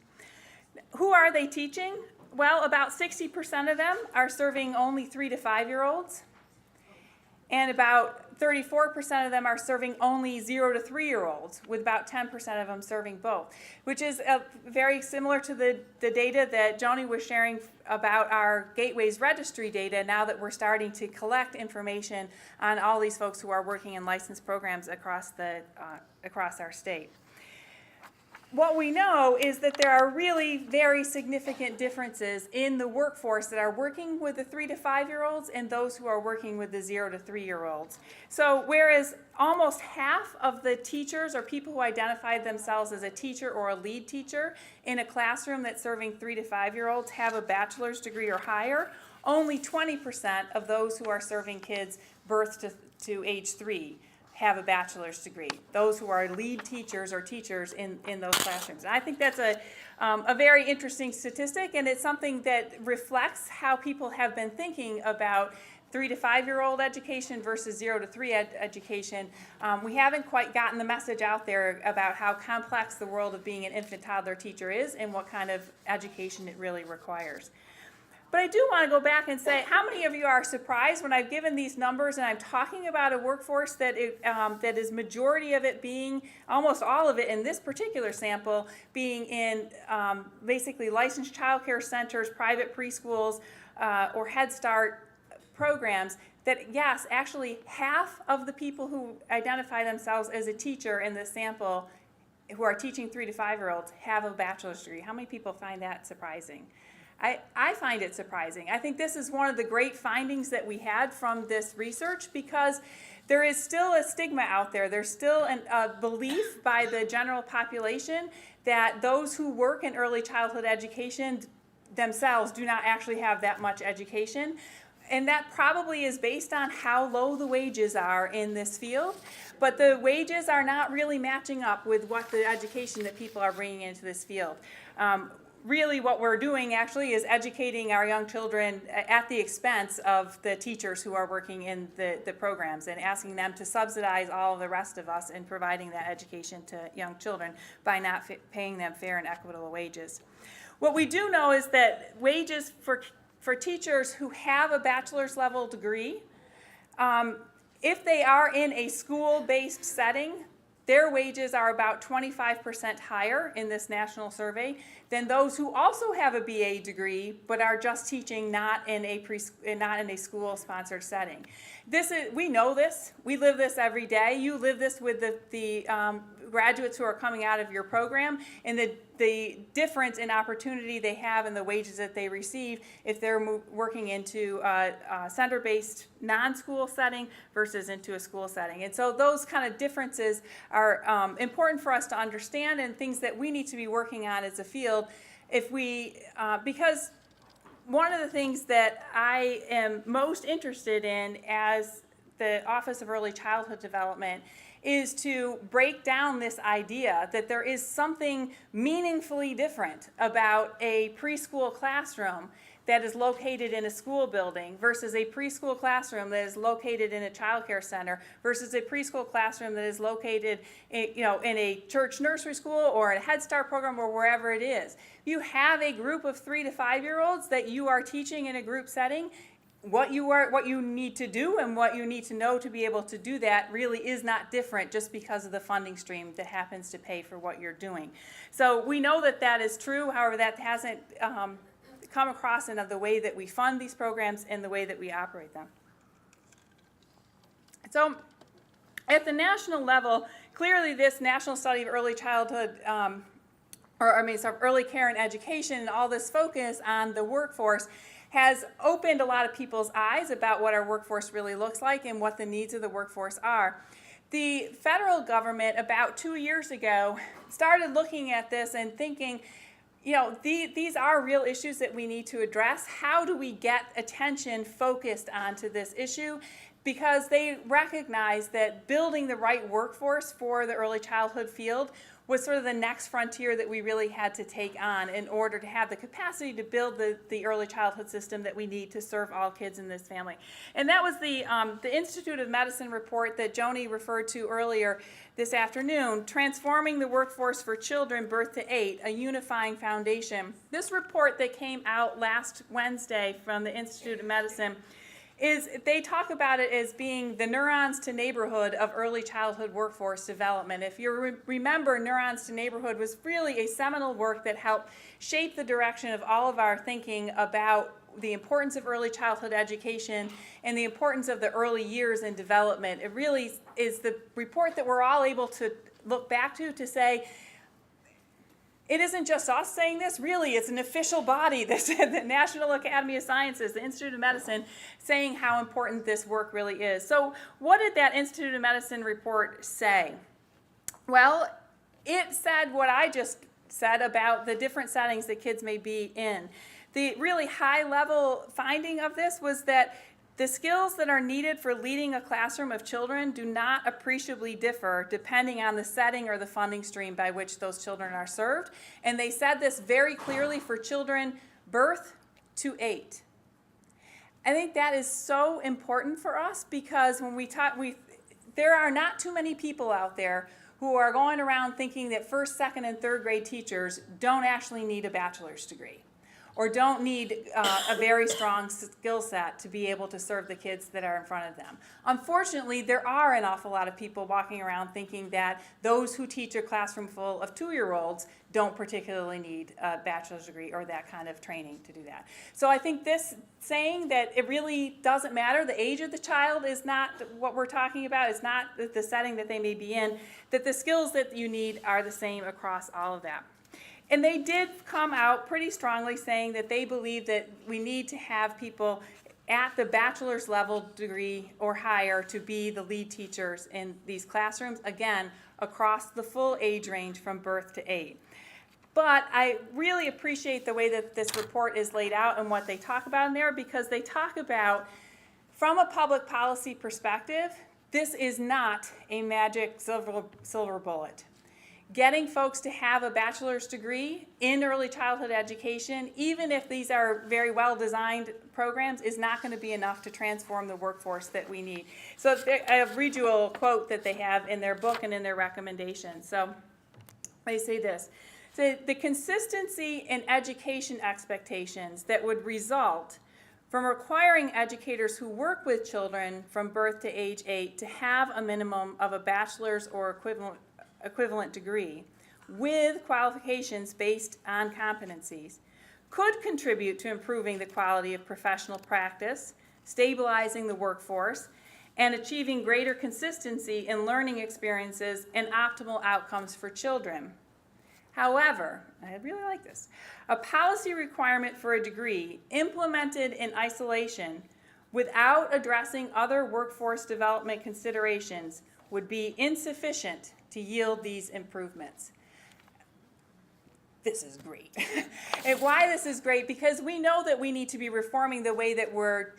Who are they teaching? Well, about 60% of them are serving only 3 to 5-year-olds, and about 34% of them are serving only 0 to 3-year-olds, with about 10% of them serving both, which is very similar to the data that Joni was sharing about our Gateways Registry data, now that we're starting to collect information on all these folks who are working in licensed programs across our state. What we know is that there are really very significant differences in the workforce that are working with the 3 to 5-year-olds and those who are working with the 0 to 3-year-olds. So whereas almost half of the teachers or people who identified themselves as a teacher or a lead teacher in a classroom that's serving 3 to 5-year-olds have a bachelor's degree or higher, only 20% of those who are serving kids birth to age 3 have a bachelor's degree, those who are lead teachers or teachers in those classrooms. And I think that's a very interesting statistic, and it's something that reflects how people have been thinking about 3 to 5-year-old education versus 0 to 3 education. We haven't quite gotten the message out there about how complex the world of being an infant toddler teacher is and what kind of education it really requires. But I do want to go back and say, how many of you are surprised when I've given these numbers and I'm talking about a workforce that is majority of it being, almost all of it in this particular sample, being in basically licensed child care centers, private preschools, or Head Start programs, that yes, actually half of the people who identify themselves as a teacher in this sample who are teaching 3 to 5-year-olds have a bachelor's degree. How many people find that surprising? I find it surprising. I think this is one of the great findings that we had from this research, because there is still a stigma out there. There's still a belief by the general population that those who work in early childhood education themselves do not actually have that much education. And that probably is based on how low the wages are in this field. But the wages are not really matching up with what the education that people are bringing into this field. Really what we're doing actually is educating our young children at the expense of the teachers who are working in the programs, and asking them to subsidize all of the rest of us in providing that education to young children by not paying them fair and equitable wages. What we do know is that wages for teachers who have a bachelor's level degree, if they are in a school-based setting, their wages are about 25% higher in this national survey than those who also have a BA degree but are just teaching not in a school-sponsored setting. We know this. We live this every day. You live this with the graduates who are coming out of your program, and the difference in opportunity they have and the wages that they receive if they're working into a center-based non-school setting versus into a school setting. And so those kind of differences are important for us to understand, and things that we need to be working on as a field because one of the things that I am most interested in as the Office of Early Childhood Development is to break down this idea that there is something meaningfully different about a preschool classroom that is located in a school building versus a preschool classroom that is located in a child care center versus a preschool classroom that is located in a church nursery school or a Head Start program or wherever it is. You have a group of 3 to 5 year olds that you are teaching in a group setting. What you need to do and what you need to know to be able to do that really is not different just because of the funding stream that happens to pay for what you're doing. So we know that that is true. However, that hasn't come across in the way that we fund these programs and the way that we operate them. So at the national level, clearly this National Study of Early Childhood, early care and education, and all this focus on the workforce has opened a lot of people's eyes about what our workforce really looks like and what the needs of the workforce are. The federal government about 2 years ago started looking at this and thinking, these are real issues that we need to address. How do we get attention focused onto this issue? Because they recognize that building the right workforce for the early childhood field was sort of the next frontier that we really had to take on in order to have the capacity to build the early childhood system that we need to serve all kids in this family. And that was the Institute of Medicine report that Joni referred to earlier this afternoon, Transforming the Workforce for Children Birth to 8, a Unifying Foundation. This report that came out last Wednesday from the Institute of Medicine they talk about it as being the neurons to neighborhood of early childhood workforce development. If you remember, Neurons to Neighborhood was really a seminal work that helped shape the direction of all of our thinking about the importance of early childhood education and the importance of the early years in development. It really is the report that we're all able to look back to say, it isn't just us saying this, really, it's an official body, the National Academy of Sciences, the Institute of Medicine, saying how important this work really is. So what did that Institute of Medicine report say? Well, it said what I just said about the different settings that kids may be in. The really high-level finding of this was that the skills that are needed for leading a classroom of children do not appreciably differ depending on the setting or the funding stream by which those children are served. And they said this very clearly for children birth to 8. I think that is so important for us because when there are not too many people out there who are going around thinking that first, second, and third grade teachers don't actually need a bachelor's degree or don't need a very strong skill set to be able to serve the kids that are in front of them. Unfortunately, there are an awful lot of people walking around thinking that those who teach a classroom full of 2-year-olds don't particularly need a bachelor's degree or that kind of training to do that. So I think this saying that it really doesn't matter, the age of the child is not what we're talking about, it's not the setting that they may be in, that the skills that you need are the same across all of that. And they did come out pretty strongly saying that they believe that we need to have people at the bachelor's level degree or higher to be the lead teachers in these classrooms, again, across the full age range from birth to 8. But I really appreciate the way that this report is laid out and what they talk about in there because they talk about, from a public policy perspective, this is not a magic silver bullet. Getting folks to have a bachelor's degree in early childhood education, even if these are very well-designed programs, is not going to be enough to transform the workforce that we need. So I'll read you a quote that they have in their book and in their recommendations. So they say this. So the consistency in education expectations that would result from requiring educators who work with children from birth to age 8 to have a minimum of a bachelor's or equivalent degree with qualifications based on competencies could contribute to improving the quality of professional practice, stabilizing the workforce, and achieving greater consistency in learning experiences and optimal outcomes for children. However, I really like this, a policy requirement for a degree implemented in isolation without addressing other workforce development considerations would be insufficient to yield these improvements. This is great. And why this is great? Because we know that we need to be reforming the way that we're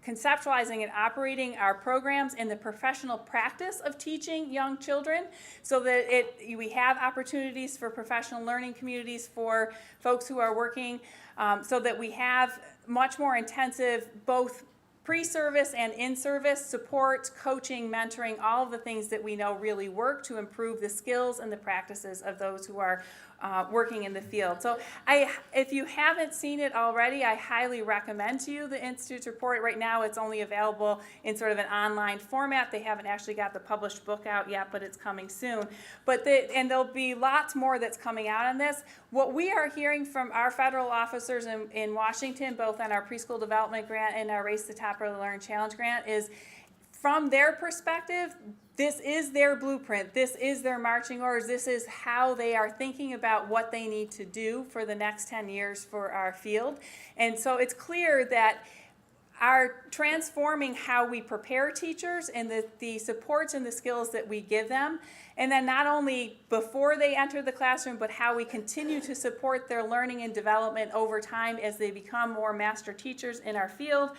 conceptualizing and operating our programs in the professional practice of teaching young children, so that we have opportunities for professional learning communities for folks who are working, so that we have much more intensive both pre-service and in-service support, coaching, mentoring, all of the things that we know really work to improve the skills and the practices of those who are working in the field. So if you haven't seen it already, I highly recommend to you the Institute's report. Right now it's only available in sort of an online format. They haven't actually got the published book out yet, but it's coming soon. And there'll be lots more that's coming out on this. What we are hearing from our federal officers in Washington, both on our preschool development grant and our Race to the Top Early Learning Challenge grant, is from their perspective, this is their blueprint. This is their marching orders. This is how they are thinking about what they need to do for the next 10 years for our field. And so it's clear that our transforming how we prepare teachers and the supports and the skills that we give them, and then not only before they enter the classroom, but how we continue to support their learning and development over time as they become more master teachers in our field,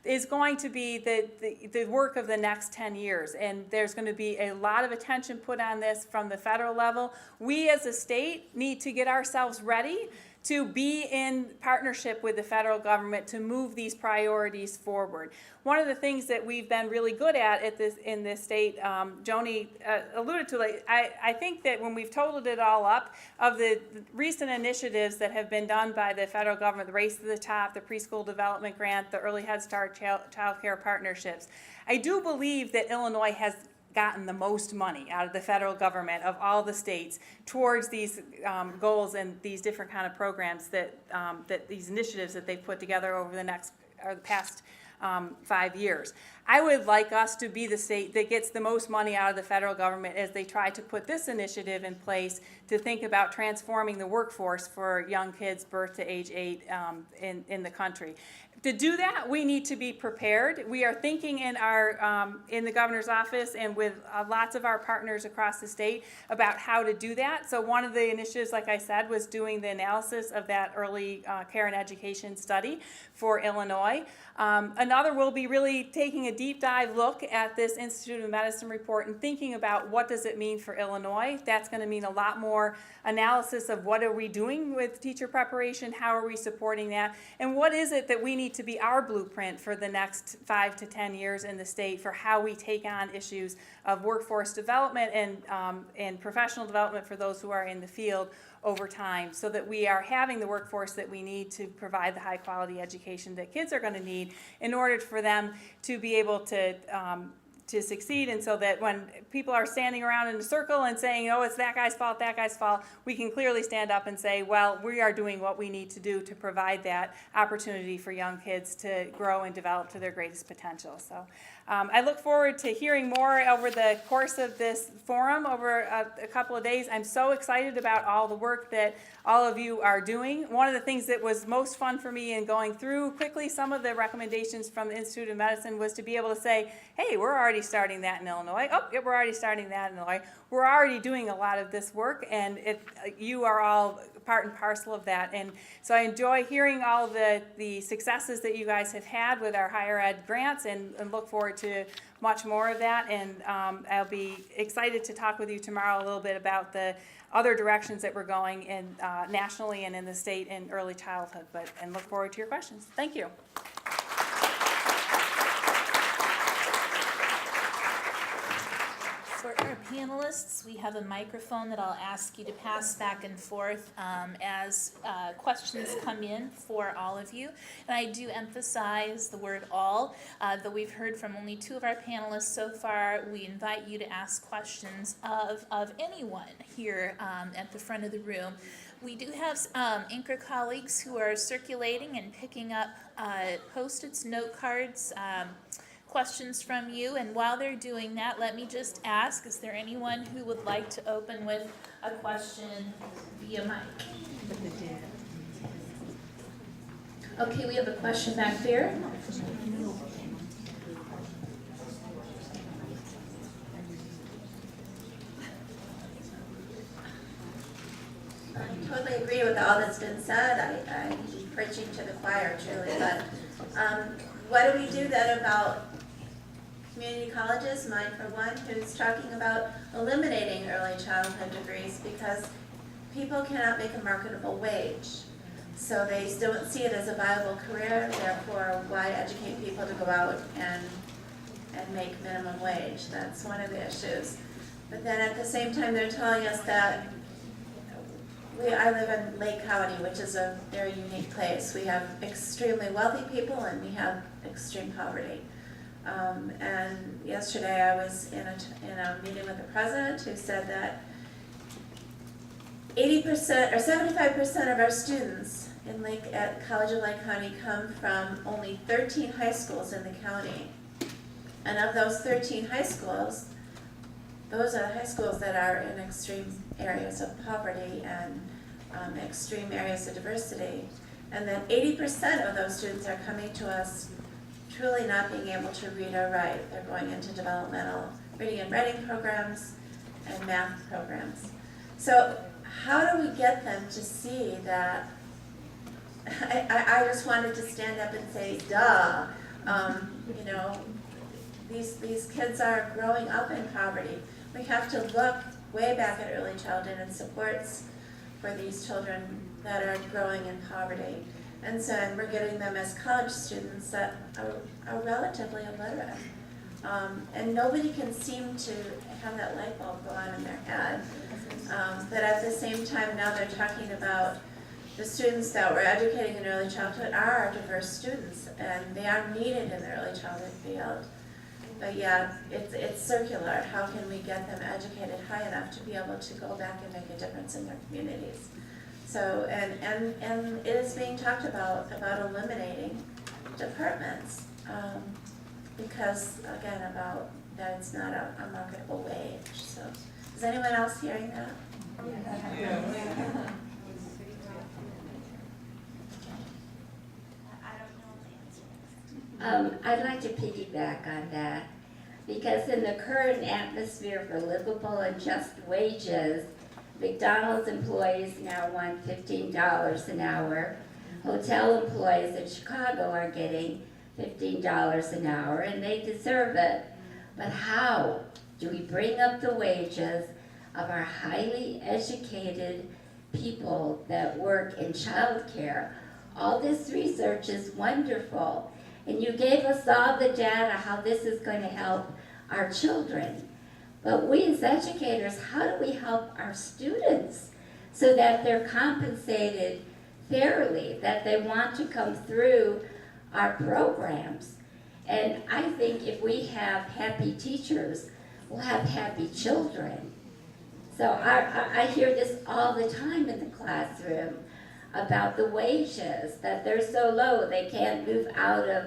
is going to be the work of the next 10 years. And there's going to be a lot of attention put on this from the federal level. We as a state need to get ourselves ready to be in partnership with the federal government to move these priorities forward. One of the things that we've been really good at in this state, Joni alluded to, I think that when we've totaled it all up, of the recent initiatives that have been done by the federal government, the Race to the Top, the Preschool Development Grant, the Early Head Start Child Care Partnerships, I do believe that Illinois has gotten the most money out of the federal government of all the states towards these goals and these different kind of programs that these initiatives that they've put together over the past 5 years. I would like us to be the state that gets the most money out of the federal government as they try to put this initiative in place to think about transforming the workforce for young kids birth to age 8 in the country. To do that, we need to be prepared. We are thinking in the governor's office and with lots of our partners across the state about how to do that. So one of the initiatives, like I said, was doing the analysis of that early care and education study for Illinois. Another will be really taking a deep dive look at this Institute of Medicine report and thinking about what does it mean for Illinois. That's going to mean a lot more analysis of what are we doing with teacher preparation, how are we supporting that, and what is it that we need to be our blueprint for the next 5 to 10 years in the state for how we take on issues of workforce development and professional development for those who are in the field over time, so that we are having the workforce that we need to provide the high quality education that kids are going to need in order for them to be able to succeed, and so that when people are standing around in a circle and saying, oh, it's that guy's fault, we can clearly stand up and say, well, we are doing what we need to do to provide that opportunity for young kids to grow and develop to their greatest potential. So I look forward to hearing more over the course of this forum over a couple of days. I'm so excited about all the work that all of you are doing. One of the things that was most fun for me in going through quickly some of the recommendations from the Institute of Medicine was to be able to say, hey, we're already starting that in Illinois. Oh, yeah, we're already starting that in Illinois. We're already doing a lot of this work, and you are all part and parcel of that. And so I enjoy hearing all the successes that you guys have had with our higher ed grants, and look forward to much more of that. And I'll be excited to talk with you tomorrow a little bit about the other directions that we're going in nationally and in the state in early childhood. And look forward to your questions. Thank you. For our panelists, we have a microphone that I'll ask you to pass back and forth as questions come in for all of you. And I do emphasize the word all, though we've heard from only 2 of our panelists so far. We invite you to ask questions of anyone here at the front of the room. We do have anchor colleagues who are circulating and picking up Post-its, note cards, questions from you, and while they're doing that, let me just ask, is there anyone who would like to open with a question via mic? Okay, we have a question back there. I totally agree with all that's been said. I'm preaching to the choir, truly, but what do we do then about community colleges, mine for one, who's talking about eliminating early childhood degrees because people cannot make a marketable wage. So they don't see it as a viable career, therefore why educate people to go out and make minimum wage? That's one of the issues. But then at the same time, they're telling us that I live in Lake County, which is a very unique place. We have extremely wealthy people and we have extreme poverty. And yesterday I was in a meeting with the president who said that 80% or 75% of our students at College of Lake County come from only 13 high schools in the county. And of those 13 high schools, those are high schools that are in extreme areas of poverty and extreme areas of diversity. And then 80% of those students are coming to us truly not being able to read or write. They're going into developmental reading and writing programs and math programs. So how do we get them to see that? I just wanted to stand up and say, duh, you know, these kids are growing up in poverty. We have to look way back at early childhood and supports for these children that are growing in poverty. And so we're getting them as college students that are relatively illiterate. And nobody can seem to have that light bulb go on in their head. But at the same time, now they're talking about the students that we're educating in early childhood are diverse students, and they are needed in the early childhood field. But yeah, it's circular. How can we get them educated high enough to be able to go back and make a difference in their communities? So, and it is being talked about eliminating departments, because again, about that it's not a marketable wage. So, is anyone else hearing that? I'd like to piggyback on that, because in the current atmosphere for livable and just wages, McDonald's employees now want $15 an hour. Hotel employees in Chicago are getting $15 an hour, and they deserve it. But how do we bring up the wages of our highly educated people that work in childcare? All this research is wonderful. And you gave us all the data how this is going to help our children. But we as educators, how do we help our students so that they're compensated fairly, that they want to come through our programs? And I think if we have happy teachers, we'll have happy children. So I hear this all the time in the classroom about the wages, that they're so low they can't move out of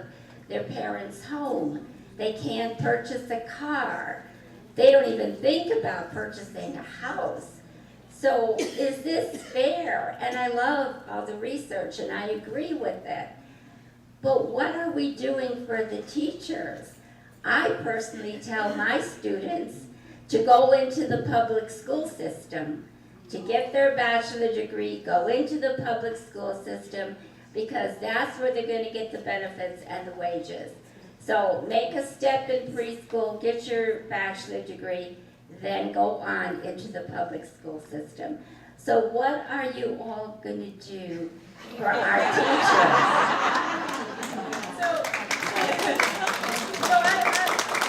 their parents' home. They can't purchase a car. They don't even think about purchasing a house. So is this fair? And I love all the research and I agree with it. But what are we doing for the teachers? I personally tell my students to go into the public school system, to get their bachelor degree, go into the public school system, because that's where they're going to get the benefits and the wages. So make a step in preschool, get your bachelor degree, then go on into the public school system. So what are you all going to do for our teachers? So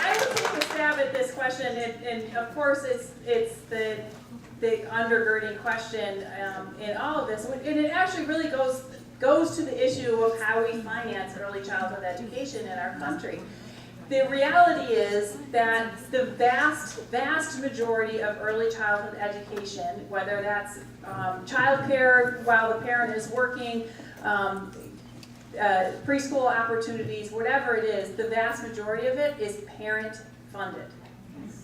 I will take a stab at this question, and of course it's the undergirding question in all of this, and it actually really goes to the issue of how we finance early childhood education in our country. The reality is that the vast majority of early childhood education, whether that's childcare while the parent is working, preschool opportunities, whatever it is, the vast majority of it is parent funded,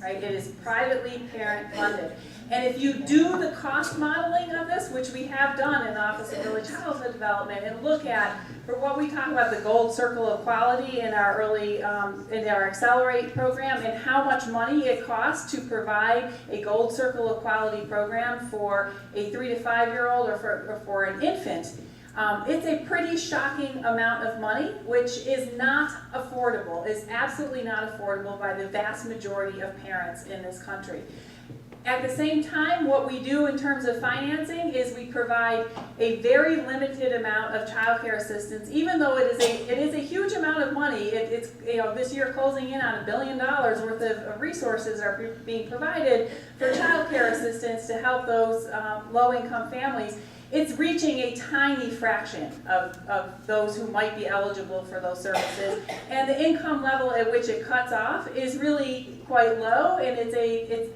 right? It is privately parent funded. And if you do the cost modeling of this, which we have done in the Office of Early Childhood Development, and look at, for what we talk about the gold circle of quality in our early, in our Accelerate program, and how much money it costs to provide a gold circle of quality program for a 3 to 5 year old or for an infant, It's a pretty shocking amount of money, which is not affordable, is absolutely not affordable by the vast majority of parents in this country. At the same time, what we do in terms of financing is we provide a very limited amount of childcare assistance, even though it is a huge amount of money. It's this year closing in on $1 billion worth of resources are being provided for childcare assistance to help those low-income families. It's reaching a tiny fraction of those who might be eligible for those services, and the income level at which it cuts off is really quite low, and it's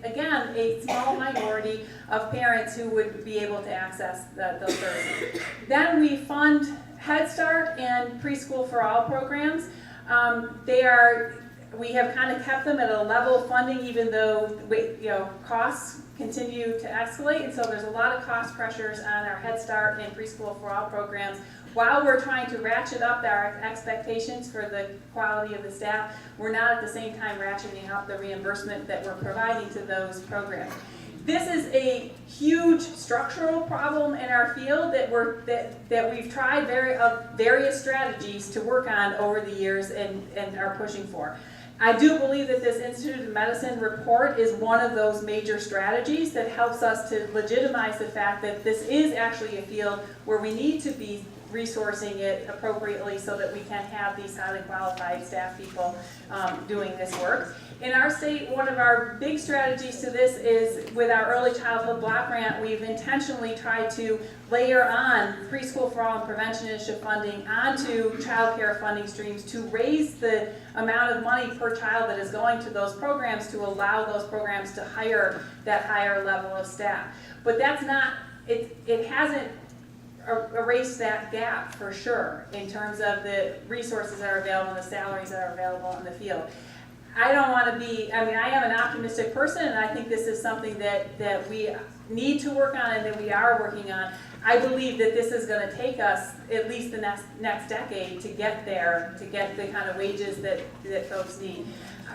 again a small minority of parents who would be able to access those services. Then we fund Head Start and Preschool for All programs. We have kind of kept them at a level of funding, even though costs continue to escalate, and so there's a lot of cost pressures on our Head Start and Preschool for All programs. While we're trying to ratchet up our expectations for the quality of the staff, we're not at the same time ratcheting up the reimbursement that we're providing to those programs. This is a huge structural problem in our field that we've tried various strategies to work on over the years and are pushing for. I do believe that this Institute of Medicine report is one of those major strategies that helps us to legitimize the fact that this is actually a field where we need to be resourcing it appropriately so that we can have these highly qualified staff people doing this work. In our state, one of our big strategies to this is with our Early Childhood Block Grant, we've intentionally tried to layer on Preschool for All and Prevention Initiative funding onto child care funding streams to raise the amount of money per child that is going to those programs to allow those programs to hire that higher level of staff. But that's not, it hasn't erase that gap for sure in terms of the resources that are available and the salaries that are available in the field. I don't want to be, I am an optimistic person, and I think this is something that we need to work on and that we are working on. I believe that this is going to take us at least the next decade to get there, to get the kind of wages that folks need.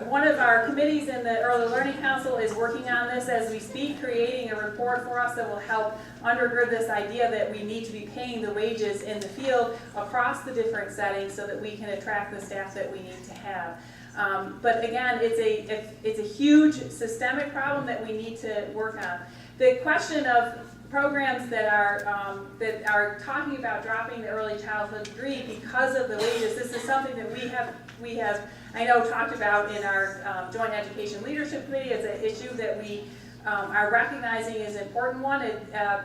One of our committees in the Early Learning Council is working on this as we speak, creating a report for us that will help undergird this idea that we need to be paying the wages in the field across the different settings so that we can attract the staff that we need to have. But again, it's a huge systemic problem that we need to work on. The question of programs that are talking about dropping the early childhood degree because of the wages, this is something that we have I know talked about in our Joint Education Leadership Committee. It's an issue that we are recognizing is an important one, and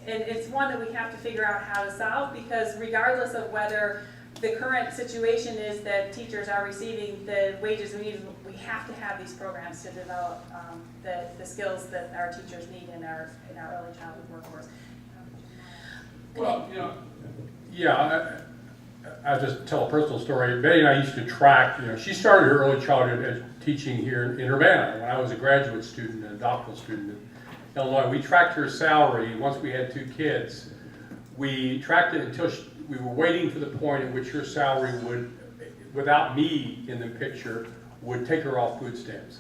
it's one that we have to figure out how to solve, because regardless of whether the current situation is that teachers are receiving the wages we need, we have to have these programs to develop the skills that our teachers need in our early childhood workforce. Well, I'll just tell a personal story. Betty and I used to track, she started her early childhood teaching here in Urbana when I was a graduate student and a doctoral student in Illinois. We tracked her salary once we had 2 kids. We tracked it until we were waiting for the point at which her salary would, without me in the picture, would take her off food stamps.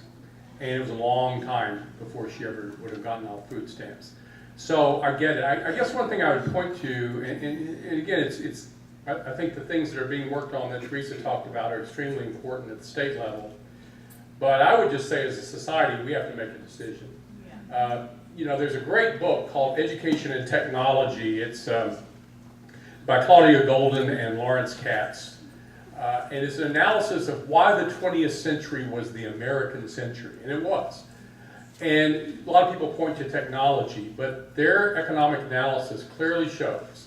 And it was a long time before she ever would have gotten off food stamps. So I get it. I guess one thing I would point to, and again, I think the things that are being worked on that Teresa talked about are extremely important at the state level. But I would just say as a society, we have to make a decision. Yeah. There's a great book called Education and Technology. It's by Claudia Golden and Lawrence Katz. And it's an analysis of why the 20th century was the American century, and it was. And a lot of people point to technology, but their economic analysis clearly shows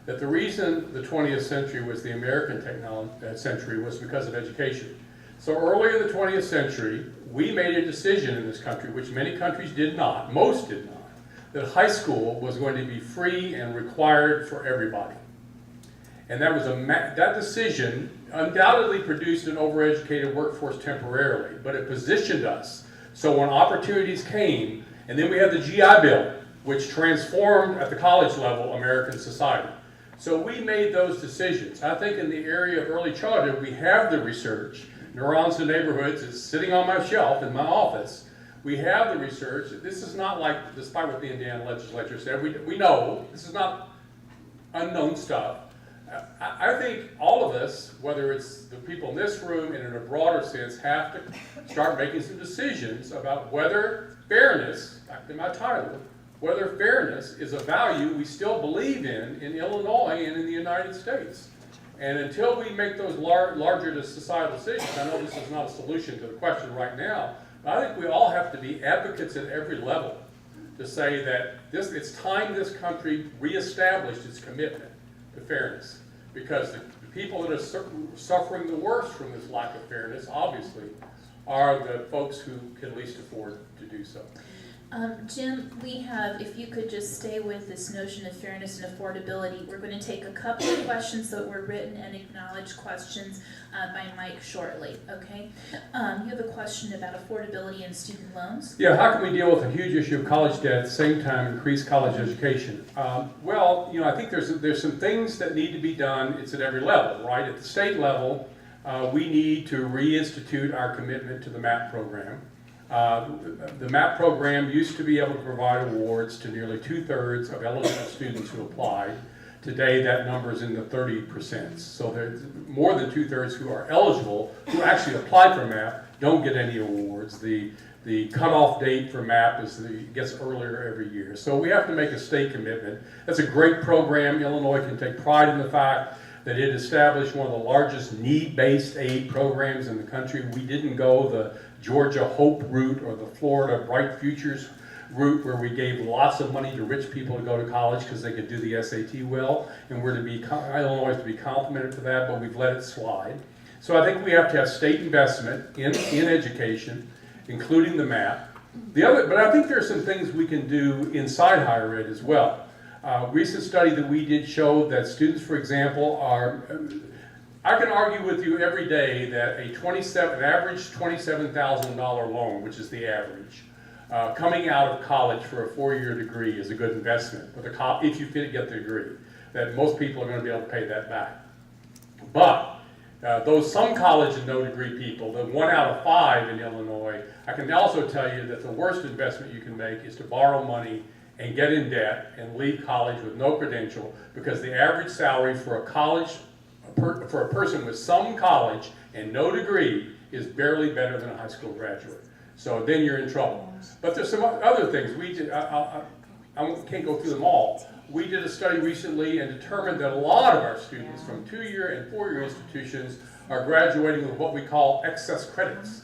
that the reason the 20th century was the American century was because of education. So early in the 20th century, we made a decision in this country, which many countries did not, most did not, that high school was going to be free and required for everybody. And that was that decision undoubtedly produced an overeducated workforce temporarily, but it positioned us so when opportunities came, and then we had the GI Bill, which transformed at the college level American society. So we made those decisions. I think in the area of early childhood, we have the research. Neurons in Neighborhoods is sitting on my shelf in my office. We have the research. This is not like, despite what the Indiana legislature said, we know this is not unknown stuff. I think all of us, whether it's the people in this room and in a broader sense, have to start making some decisions about whether fairness, back to my title, whether fairness is a value we still believe in Illinois and in the United States. And until we make those larger societal decisions, I know this is not a solution to the question right now, but I think we all have to be advocates at every level to say that it's time this country reestablished its commitment to fairness. Because the people that are suffering the worst from this lack of fairness, obviously, are the folks who can least afford to do so. Jim, we have, if you could just stay with this notion of fairness and affordability, we're going to take a couple of questions that were written and acknowledged questions by Mike shortly, okay? You have a question about affordability and student loans? Yeah, how can we deal with a huge issue of college debt at the same time increase college education? Well, I think there's some things that need to be done. It's at every level, right? At the state level, we need to reinstitute our commitment to the MAP program. The MAP program used to be able to provide awards to nearly 2/3 of eligible students who applied. Today, that number is in the 30%. So there's more than 2/3 who are eligible, who actually applied for MAP, don't get any awards. The cutoff date for MAP gets earlier every year. So we have to make a state commitment. That's a great program. Illinois can take pride in the fact that it established one of the largest need-based aid programs in the country. We didn't go the Georgia Hope route or the Florida Bright Futures route where we gave lots of money to rich people to go to college because they could do the SAT well, and Illinois is to be complimented for that, but we've let it slide. So I think we have to have state investment in education, including the MAP. But I think there are some things we can do inside higher ed as well. A recent study that we did showed that students, for example, I can argue with you every day that an average $27,000 loan, which is the average, coming out of college for a 4-year degree is a good investment if you get the degree, that most people are going to be able to pay that back. But those some college and no degree people, the 1 out of 5 in Illinois, I can also tell you that the worst investment you can make is to borrow money and get in debt and leave college with no credential, because the average salary for a person with some college and no degree is barely better than a high school graduate. So then you're in trouble. But there's some other things we did. I can't go through them all. We did a study recently and determined that a lot of our students from 2-year and 4-year institutions are graduating with what we call excess credits.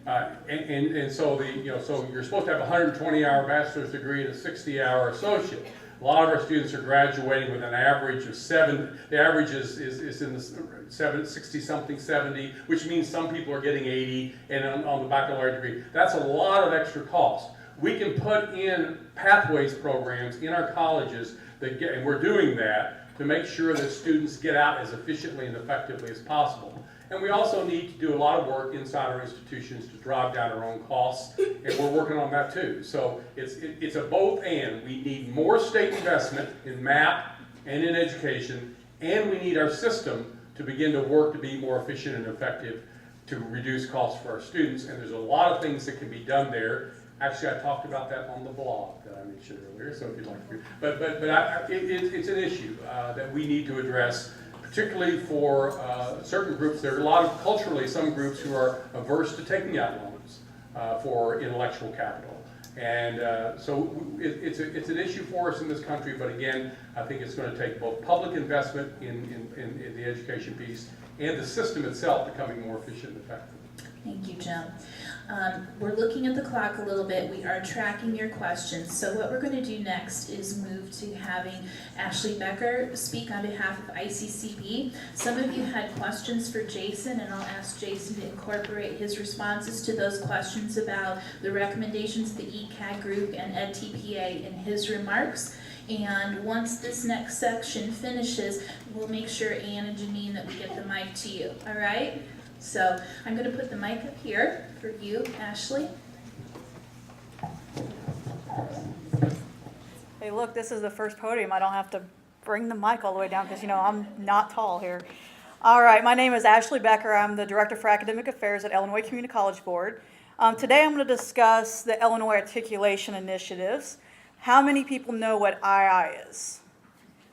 And so so you're supposed to have a 120-hour bachelor's degree and a 60-hour associate. A lot of our students are graduating with an average of 7. The average is in the 60-something, 70, which means some people are getting 80 and on the baccalaureate degree. That's a lot of extra cost. We can put in pathways programs in our colleges and we're doing that to make sure that students get out as efficiently and effectively as possible. And we also need to do a lot of work inside our institutions to drive down our own costs, and we're working on that too. So it's a both and. We need more state investment in MAP and in education, and we need our system to begin to work to be more efficient and effective to reduce costs for our students. And there's a lot of things that can be done there. Actually, I talked about that on the blog that I mentioned earlier, so if you'd like to. But it's an issue that we need to address, particularly for certain groups. There are a lot of, culturally, some groups who are averse to taking out loans for intellectual capital. And so it's an issue for us in this country, but again, I think it's going to take both public investment in the education piece and the system itself becoming more efficient and effective. Thank you, Jim. We're looking at the clock a little bit. We are tracking your questions. So what we're going to do next is move to having Ashley Becker speak on behalf of ICCB. Some of you had questions for Jason, and I'll ask Jason to incorporate his responses to those questions about the recommendations of the ECAG group and EdTPA in his remarks. And once this next section finishes, we'll make sure Ann and Janine that we get the mic to you. All right? So I'm going to put the mic up here for you, Ashley. Hey, look, this is the first podium. I don't have to bring the mic all the way down because, I'm not tall here. All right, my name is Ashley Becker. I'm the Director for Academic Affairs at Illinois Community College Board. Today I'm going to discuss the Illinois Articulation Initiatives. How many people know what II is?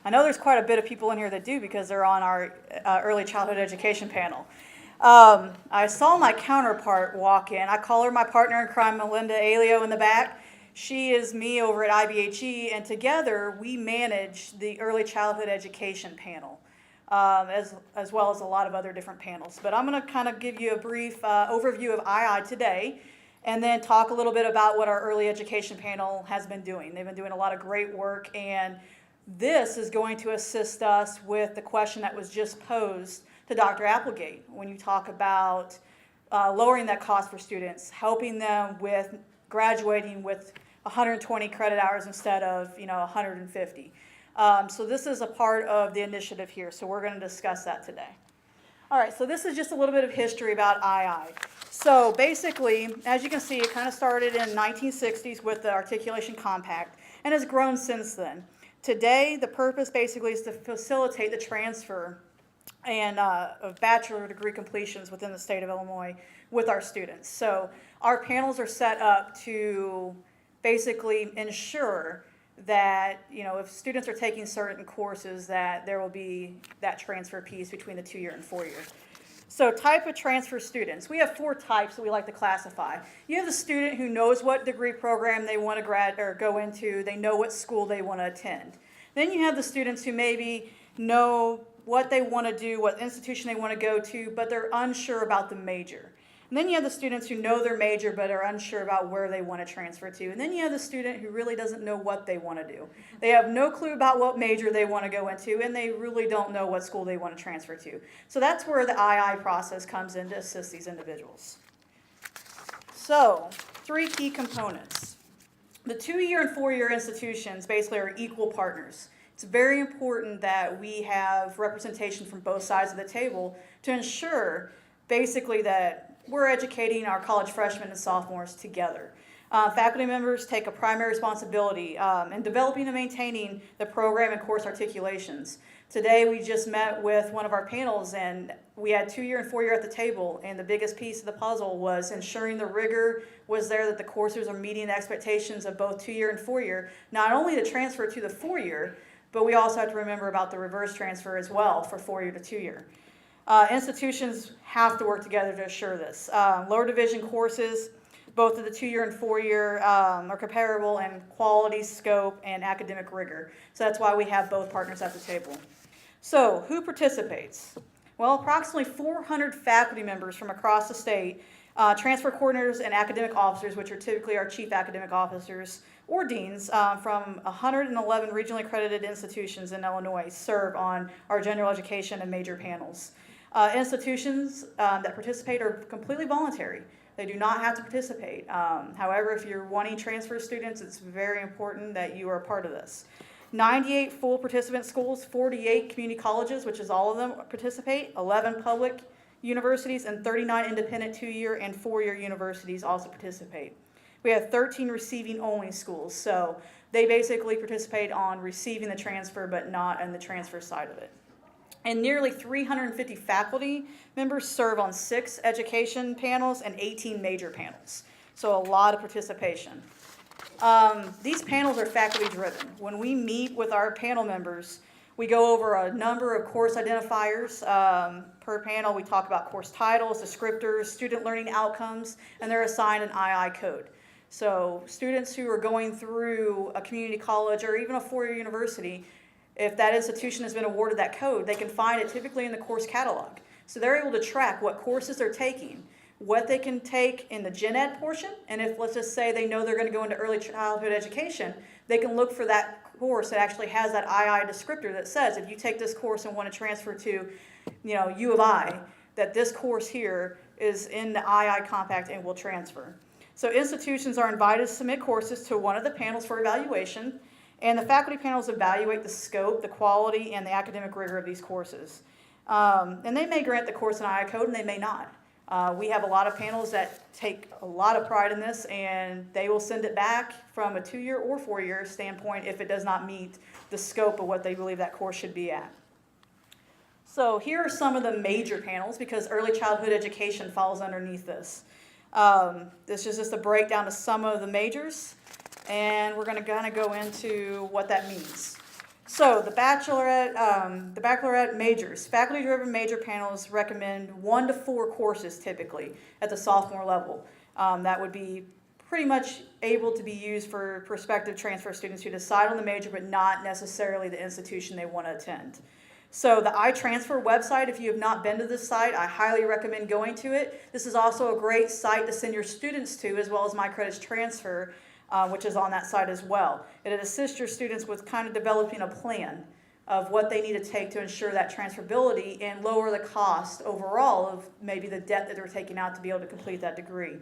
I know there's quite a bit of people in here that do because they're on our early childhood education panel. I saw my counterpart walk in. I call her my partner in crime, Melinda Alio, in the back. She is me over at IBHE, and together we manage the early childhood education panel, as well as a lot of other different panels. But I'm going to kind of give you a brief overview of II today, and then talk a little bit about what our early education panel has been doing. They've been doing a lot of great work, and this is going to assist us with the question that was just posed to Dr. Applegate when you talk about lowering that cost for students, helping them with graduating with 120 credit hours instead of 150. So this is a part of the initiative here, so we're going to discuss that today. All right, so this is just a little bit of history about II. So basically, as you can see, it kind of started in the 1960s with the Articulation Compact and has grown since then. Today, the purpose basically is to facilitate the transfer and of bachelor degree completions within the state of Illinois with our students. So our panels are set up to basically ensure that, if students are taking certain courses, that there will be that transfer piece between the 2-year and 4-year. So type of transfer students. We have 4 types that we like to classify. You have the student who knows what degree program they want to go into. They know what school they want to attend. Then you have the students who maybe know what they want to do, what institution they want to go to, but they're unsure about the major. And then you have the students who know their major but are unsure about where they want to transfer to. And then you have the student who really doesn't know what they want to do. They have no clue about what major they want to go into, and they really don't know what school they want to transfer to. So that's where the II process comes in to assist these individuals. So 3 key components. The 2-year and 4-year institutions basically are equal partners. It's very important that we have representation from both sides of the table to ensure basically that we're educating our college freshmen and sophomores together. Faculty members take a primary responsibility in developing and maintaining the program and course articulations. Today we just met with one of our panels, and we had 2-year and 4-year at the table, and the biggest piece of the puzzle was ensuring the rigor was there, that the courses are meeting the expectations of both 2-year and 4-year, not only to transfer to the 4-year, but we also have to remember about the reverse transfer as well for 4-year to 2-year. Institutions have to work together to assure this. Lower division courses, both of the 2-year and 4-year, are comparable in quality, scope, and academic rigor. So that's why we have both partners at the table. So who participates? Well, approximately 400 faculty members from across the state, transfer coordinators and academic officers, which are typically our chief academic officers or deans, from 111 regionally accredited institutions in Illinois serve on our general education and major panels. Institutions that participate are completely voluntary. They do not have to participate. However, if you're wanting transfer students, it's very important that you are a part of this. 98 full participant schools, 48 community colleges, which is all of them participate, 11 public universities, and 39 independent 2-year and 4-year universities also participate. We have 13 receiving only schools, so they basically participate on receiving the transfer but not on the transfer side of it. And nearly 350 faculty members serve on 6 education panels and 18 major panels. So a lot of participation. These panels are faculty driven. When we meet with our panel members, we go over a number of course identifiers. Per panel, we talk about course titles, descriptors, student learning outcomes, and they're assigned an II code. So students who are going through a community college or even a 4-year university, if that institution has been awarded that code, they can find it typically in the course catalog. So they're able to track what courses they're taking, what they can take in the gen ed portion, and if, let's just say, they know they're going to go into early childhood education, they can look for that course that actually has that II descriptor that says, if you take this course and want to transfer to, U of I, that this course here is in the II compact and will transfer. So institutions are invited to submit courses to one of the panels for evaluation, and the faculty panels evaluate the scope, the quality, and the academic rigor of these courses. And they may grant the course an II code, and they may not. We have a lot of panels that take a lot of pride in this, and they will send it back from a 2-year or 4-year standpoint if it does not meet the scope of what they believe that course should be at. So here are some of the major panels, because early childhood education falls underneath this. This is just a breakdown of some of the majors, and we're going to kind of go into what that means. So the baccalaureate majors, faculty-driven major panels recommend 1 to 4 courses typically at the sophomore level. That would be pretty much able to be used for prospective transfer students who decide on the major but not necessarily the institution they want to attend. So the iTransfer website, if you have not been to this site, I highly recommend going to it. This is also a great site to send your students to, as well as MyCredits Transfer, which is on that site as well. It assists your students with kind of developing a plan of what they need to take to ensure that transferability and lower the cost overall of maybe the debt that they're taking out to be able to complete that degree.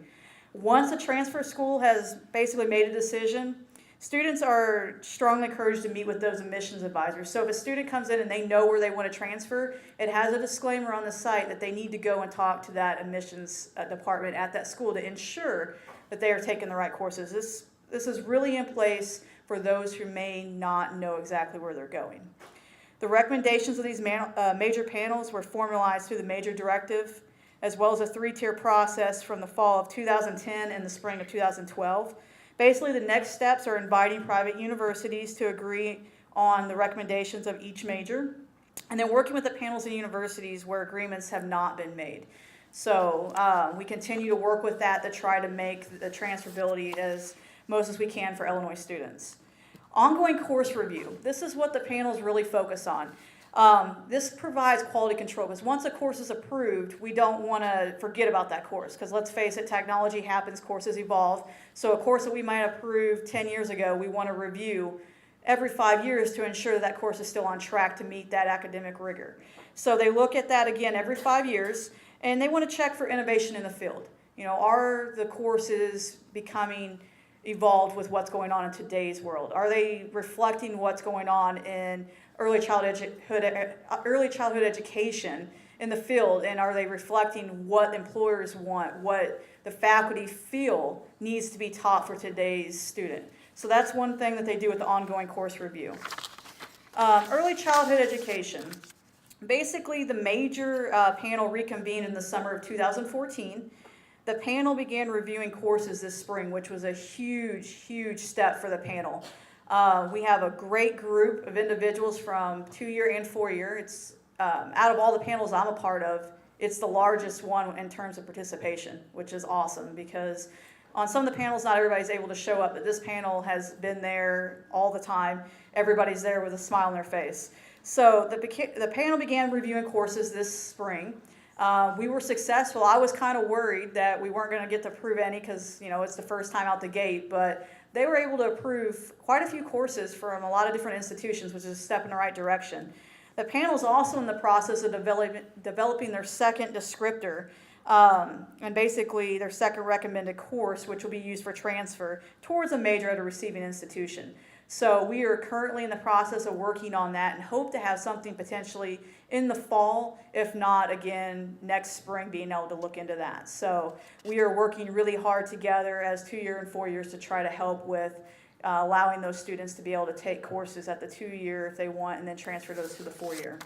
Once a transfer school has basically made a decision, students are strongly encouraged to meet with those admissions advisors. So if a student comes in and they know where they want to transfer, it has a disclaimer on the site that they need to go and talk to that admissions department at that school to ensure that they are taking the right courses. This is really in place for those who may not know exactly where they're going. The recommendations of these major panels were formalized through the major directive, as well as a 3-tier process from the fall of 2010 and the spring of 2012. Basically, the next steps are inviting private universities to agree on the recommendations of each major, and then working with the panels and universities where agreements have not been made. So we continue to work with that to try to make the transferability as most as we can for Illinois students. Ongoing course review. This is what the panels really focus on. This provides quality control because once a course is approved, we don't want to forget about that course because let's face it, technology happens, courses evolve. So a course that we might have approved 10 years ago, we want to review every 5 years to ensure that course is still on track to meet that academic rigor. So they look at that again every 5 years and they want to check for innovation in the field. You know, are the courses becoming evolved with what's going on in today's world? Are they reflecting what's going on in early childhood education in the field, and are they reflecting what employers want, what the faculty feel needs to be taught for today's student? So that's one thing that they do with the ongoing course review. Early childhood education. Basically, the major panel reconvened in the summer of 2014. The panel began reviewing courses this spring, which was a huge, huge step for the panel. We have a great group of individuals from 2-year and 4-year. It's out of all the panels I'm a part of, it's the largest one in terms of participation, which is awesome because on some of the panels, not everybody's able to show up, but this panel has been there all the time. Everybody's there with a smile on their face. So the panel began reviewing courses this spring. We were successful. I was kind of worried that we weren't going to get to approve any because, you know, it's the first time out the gate, but they were able to approve quite a few courses from a lot of different institutions, which is a step in the right direction. The panel is also in the process of developing their second descriptor, and basically their second recommended course, which will be used for transfer towards a major at a receiving institution. So we are currently in the process of working on that and hope to have something potentially in the fall, if not, again, next spring, being able to look into that. So we are working really hard together as 2-year and 4 years to try to help with allowing those students to be able to take courses at the 2-year if they want and then transfer those to the 4-year.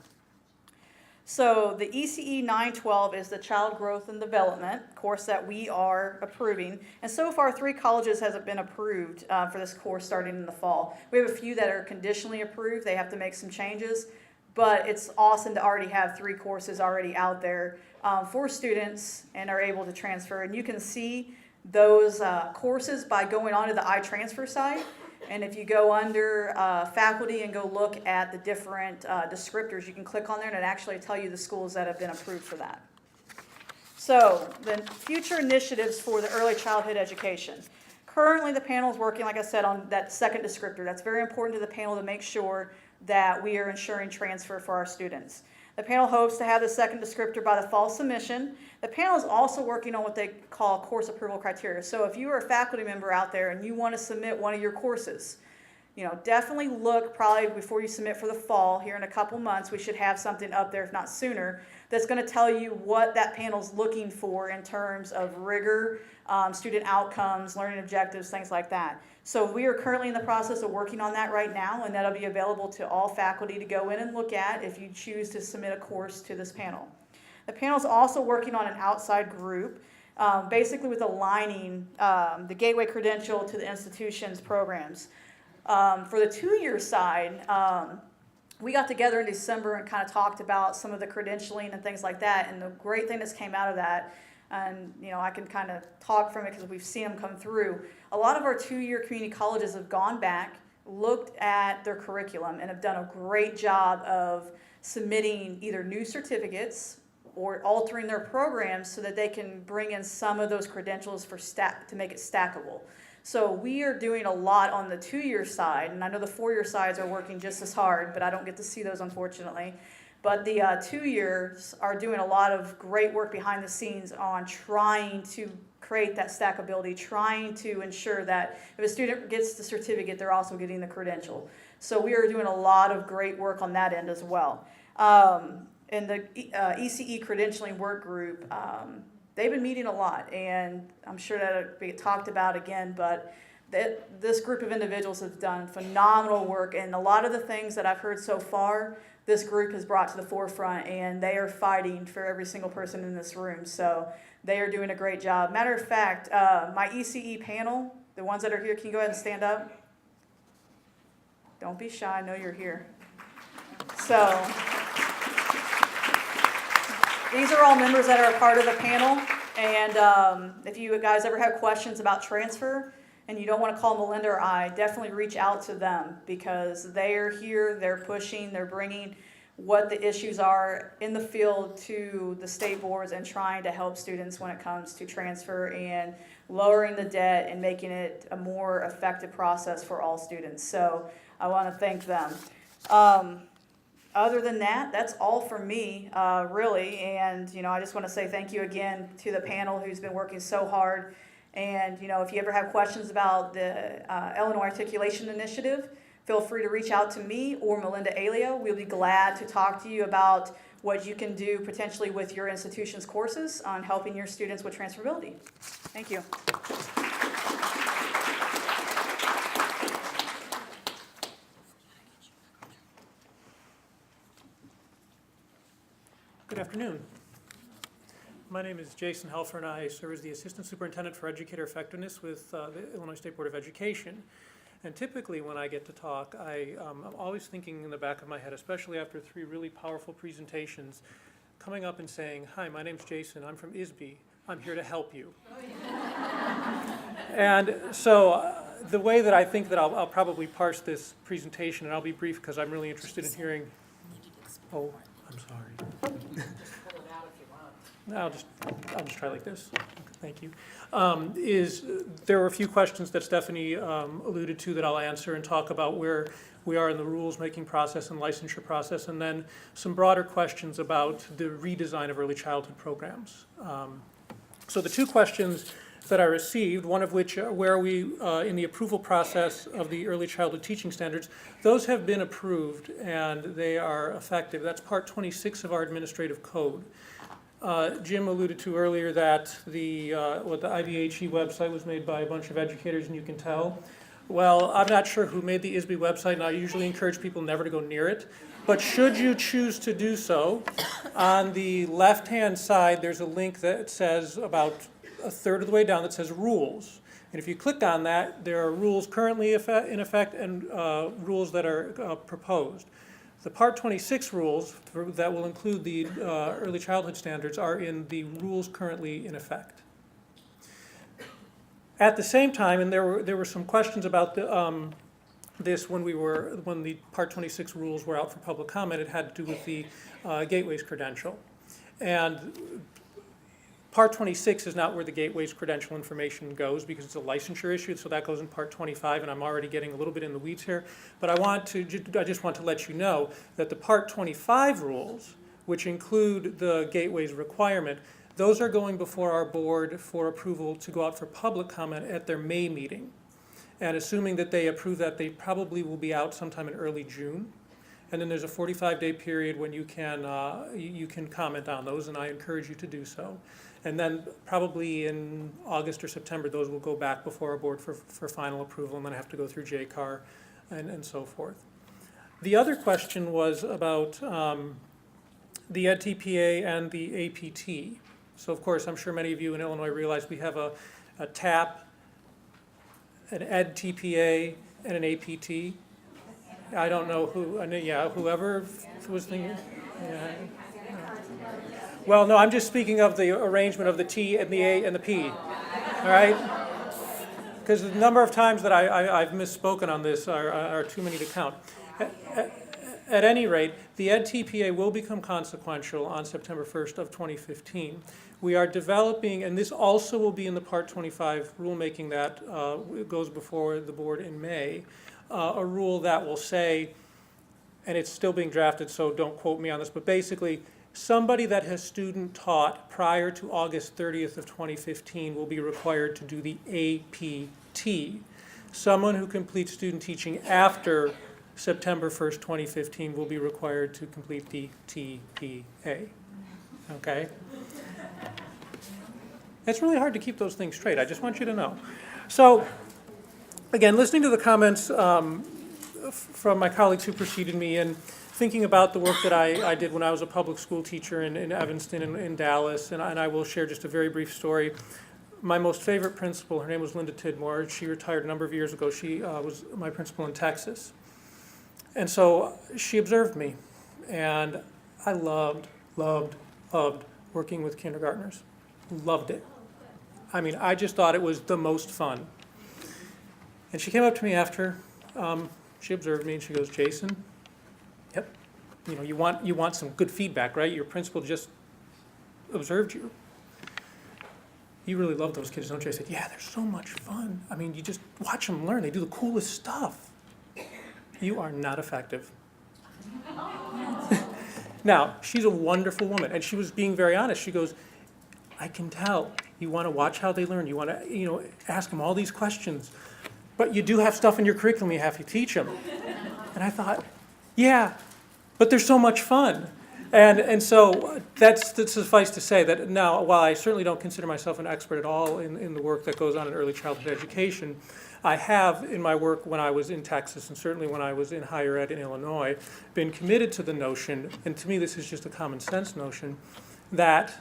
So the ECE 912 is the Child Growth and Development course that we are approving. And so far, 3 colleges have been approved for this course starting in the fall. We have a few that are conditionally approved. They have to make some changes. But it's awesome to already have 3 courses already out there for students and are able to transfer. And you can see those courses by going onto the iTransfer site. And if you go under faculty and go look at the different descriptors, you can click on there and it actually tell you the schools that have been approved for that. So the future initiatives for the early childhood education. Currently the panel is working, like I said, on that second descriptor. That's very important to the panel to make sure that we are ensuring transfer for our students. The panel hopes to have the second descriptor by the fall submission. The panel is also working on what they call course approval criteria. So if you are a faculty member out there and you want to submit one of your courses, you know, definitely look probably before you submit for the fall. Here in a couple months, we should have something up there, if not sooner, that's going to tell you what that panel's looking for in terms of rigor, student outcomes, learning objectives, things like that. So we are currently in the process of working on that right now, and that'll be available to all faculty to go in and look at if you choose to submit a course to this panel. The panel is also working on an outside group, basically with aligning the Gateway credential to the institution's programs. For the 2-year side, we got together in December and kind of talked about some of the credentialing and things like that. And the great thing that's came out of that, and I can kind of talk from it because we've seen them come through. A lot of our 2-year community colleges have gone back, looked at their curriculum, and have done a great job of submitting either new certificates or altering their programs so that they can bring in some of those credentials to make it stackable. So we are doing a lot on the 2-year side, and I know the 4-year sides are working just as hard, but I don't get to see those unfortunately. But the 2 years are doing a lot of great work behind the scenes on trying to create that stackability, trying to ensure that if a student gets the certificate, they're also getting the credential. So we are doing a lot of great work on that end as well. In the ECE credentialing work group, they've been meeting a lot, and I'm sure that'll be talked about again, but this group of individuals have done phenomenal work, and a lot of the things that I've heard so far, this group has brought to the forefront, and they are fighting for every single person in this room, so they are doing a great job. Matter of fact, my ECE panel, the ones that are here, can you go ahead and stand up? Don't be shy, I know you're here. So, these are all members that are a part of the panel, and if you guys ever have questions about transfer and you don't want to call Melinda or I, definitely reach out to them because they are here, they're pushing, they're bringing what the issues are in the field to the state boards and trying to help students when it comes to transfer and lowering the debt and making it a more effective process for all students. So I want to thank them. Other than that, that's all from me, really. And, I just want to say thank you again to the panel who's been working so hard. And, if you ever have questions about the Illinois Articulation Initiative, feel free to reach out to me or Melinda Aleo. We'll be glad to talk to you about what you can do potentially with your institution's courses on helping your students with transferability. Thank you. Good afternoon. My name is Jason Helfer, and I serve as the Assistant Superintendent for Educator Effectiveness with the Illinois State Board of Education. And typically when I get to talk, I'm always thinking in the back of my head, especially after 3 really powerful presentations, coming up and saying, "Hi, my name's Jason, I'm from ISB, I'm here to help you." And so the way that I think that I'll probably parse this presentation, and I'll be brief because I'm really interested in hearing, oh, I'm sorry. I'll just try like this. Thank you. There were a few questions that Stephanie alluded to that I'll answer and talk about where we are in the rules making process and licensure process, and then some broader questions about the redesign of early childhood programs. So the 2 questions that I received, one of which, where are we in the approval process of the early childhood teaching standards, those have been approved and they are effective. That's Part 26 of our administrative code. Jim alluded to earlier that the IDHE website was made by a bunch of educators, and you can tell. Well, I'm not sure who made the ISB website, and I usually encourage people never to go near it. But should you choose to do so, on the left-hand side, there's a link that says about a third of the way down that says rules. And if you click on that, there are rules currently in effect and rules that are proposed. The Part 26 rules that will include the early childhood standards are in the rules currently in effect. At the same time, and there were some questions about this when the Part 26 rules were out for public comment, it had to do with the Gateways credential. And Part 26 is not where the Gateway's credential information goes because it's a licensure issue, so that goes in Part 25, and I'm already getting a little bit in the weeds here. But I just want to let you know that the Part 25 rules, which include the Gateway's requirement, those are going before our board for approval to go out for public comment at their May meeting. And assuming that they approve that, they probably will be out sometime in early June. And then there's a 45-day period when you can comment on those, and I encourage you to do so. And then probably in August or September, those will go back before our board for final approval, and then I have to go through JCAR and so forth. The other question was about the EdTPA and the APT. So of course, I'm sure many of you in Illinois realize we have a TAP, an EdTPA, and an APT. I don't know who, yeah, whoever was thinking, yeah. Well, no, I'm just speaking of the arrangement of the T and the A and the P, all right? Because the number of times that I've misspoken on this are too many to count. At any rate, the EdTPA will become consequential on September 1st of 2015. We are developing, and this also will be in the Part 25 rulemaking that goes before the board in May, a rule that will say, and it's still being drafted, so don't quote me on this, but basically, somebody that has student taught prior to August 30th of 2015 will be required to do the APT. Someone who completes student teaching after September 1st, 2015 will be required to complete the TPA, okay? It's really hard to keep those things straight, I just want you to know. So, again, listening to the comments from my colleagues who preceded me and thinking about the work that I did when I was a public school teacher in Evanston and in Dallas, and I will share just a very brief story. My most favorite principal, her name was Linda Tidmore. She retired a number of years ago. She was my principal in Texas. And so she observed me, and I loved working with kindergartners. Loved it. I mean, I just thought it was the most fun. And she came up to me after she observed me, and she goes, "Jason, yep, you know, you want some good feedback, right? Your principal just observed you. You really love those kids, don't you?" I said, "Yeah, they're so much fun. I mean, you just watch them learn. They do the coolest stuff." You are not effective. Now, she's a wonderful woman, and she was being very honest. She goes, "I can tell. You want to watch how they learn. You want to, ask them all these questions. But you do have stuff in your curriculum you have to teach them." And I thought, yeah, but they're so much fun. And so that's suffice to say that now, while I certainly don't consider myself an expert at all in the work that goes on in early childhood education, I have, in my work when I was in Texas and certainly when I was in higher ed in Illinois, been committed to the notion, and to me this is just a common sense notion, that,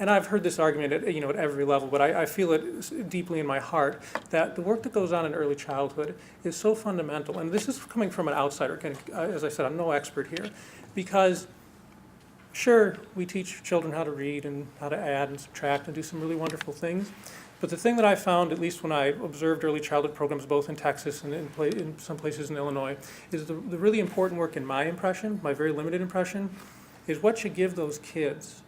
and I've heard this argument at every level, but I feel it deeply in my heart, that the work that goes on in early childhood is so fundamental. And this is coming from an outsider. As I said, I'm no expert here. Because, sure, we teach children how to read and how to add and subtract and do some really wonderful things. But the thing that I found, at least when I observed early childhood programs both in Texas and in some places in Illinois, is the really important work in my impression, my very limited impression, is what you give those kids.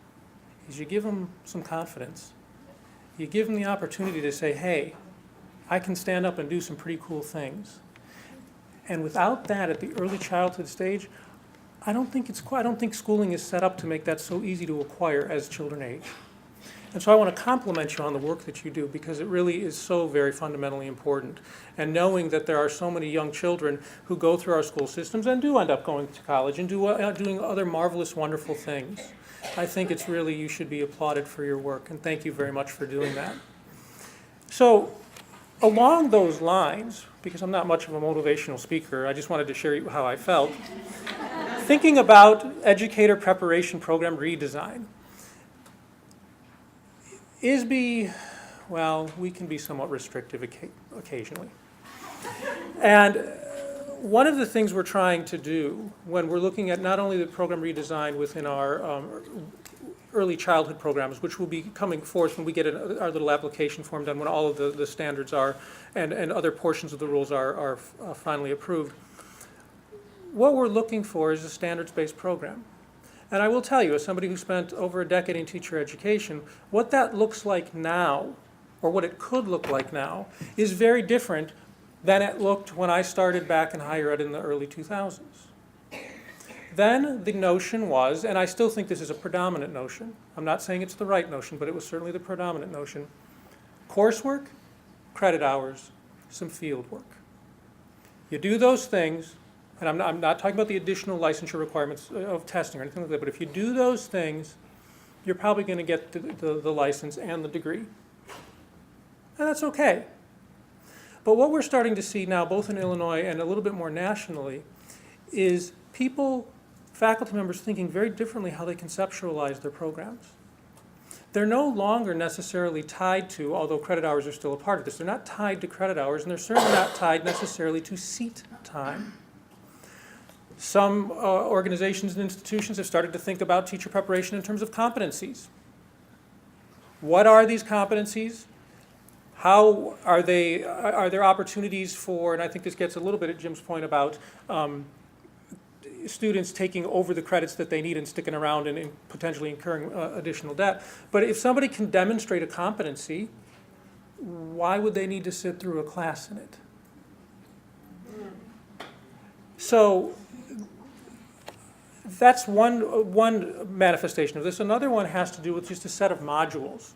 Is you give them some confidence. You give them the opportunity to say, "Hey, I can stand up and do some pretty cool things." And without that at the early childhood stage, I don't think schooling is set up to make that so easy to acquire as children age. And so I want to compliment you on the work that you do, because it really is so very fundamentally important. And knowing that there are so many young children who go through our school systems and do end up going to college and doing other marvelous, wonderful things, I think it's really, you should be applauded for your work, and thank you very much for doing that. So along those lines, because I'm not much of a motivational speaker, I just wanted to share how I felt, thinking about educator preparation program redesign. ISB, well, we can be somewhat restrictive occasionally. And one of the things we're trying to do when we're looking at not only the program redesign within our early childhood programs, which will be coming forth when we get our little application form done, when all of the standards are and other portions of the rules are finally approved, what we're looking for is a standards-based program. And I will tell you, as somebody who spent over a decade in teacher education, what that looks like now, or what it could look like now, is very different than it looked when I started back in higher ed in the early 2000s. Then the notion was, and I still think this is a predominant notion, I'm not saying it's the right notion, but it was certainly the predominant notion, coursework, credit hours, some field work. You do those things, and I'm not talking about the additional licensure requirements of testing or anything like that, but if you do those things, you're probably going to get the license and the degree. And that's okay. But what we're starting to see now, both in Illinois and a little bit more nationally, is people, faculty members, thinking very differently how they conceptualize their programs. They're no longer necessarily tied to, although credit hours are still a part of this, they're not tied to credit hours, and they're certainly not tied necessarily to seat time. Some organizations and institutions have started to think about teacher preparation in terms of competencies. What are these competencies? How are there opportunities for, and I think this gets a little bit at Jim's point about students taking over the credits that they need and sticking around and potentially incurring additional debt. But if somebody can demonstrate a competency, why would they need to sit through a class in it? So that's one manifestation of this. Another one has to do with just a set of modules.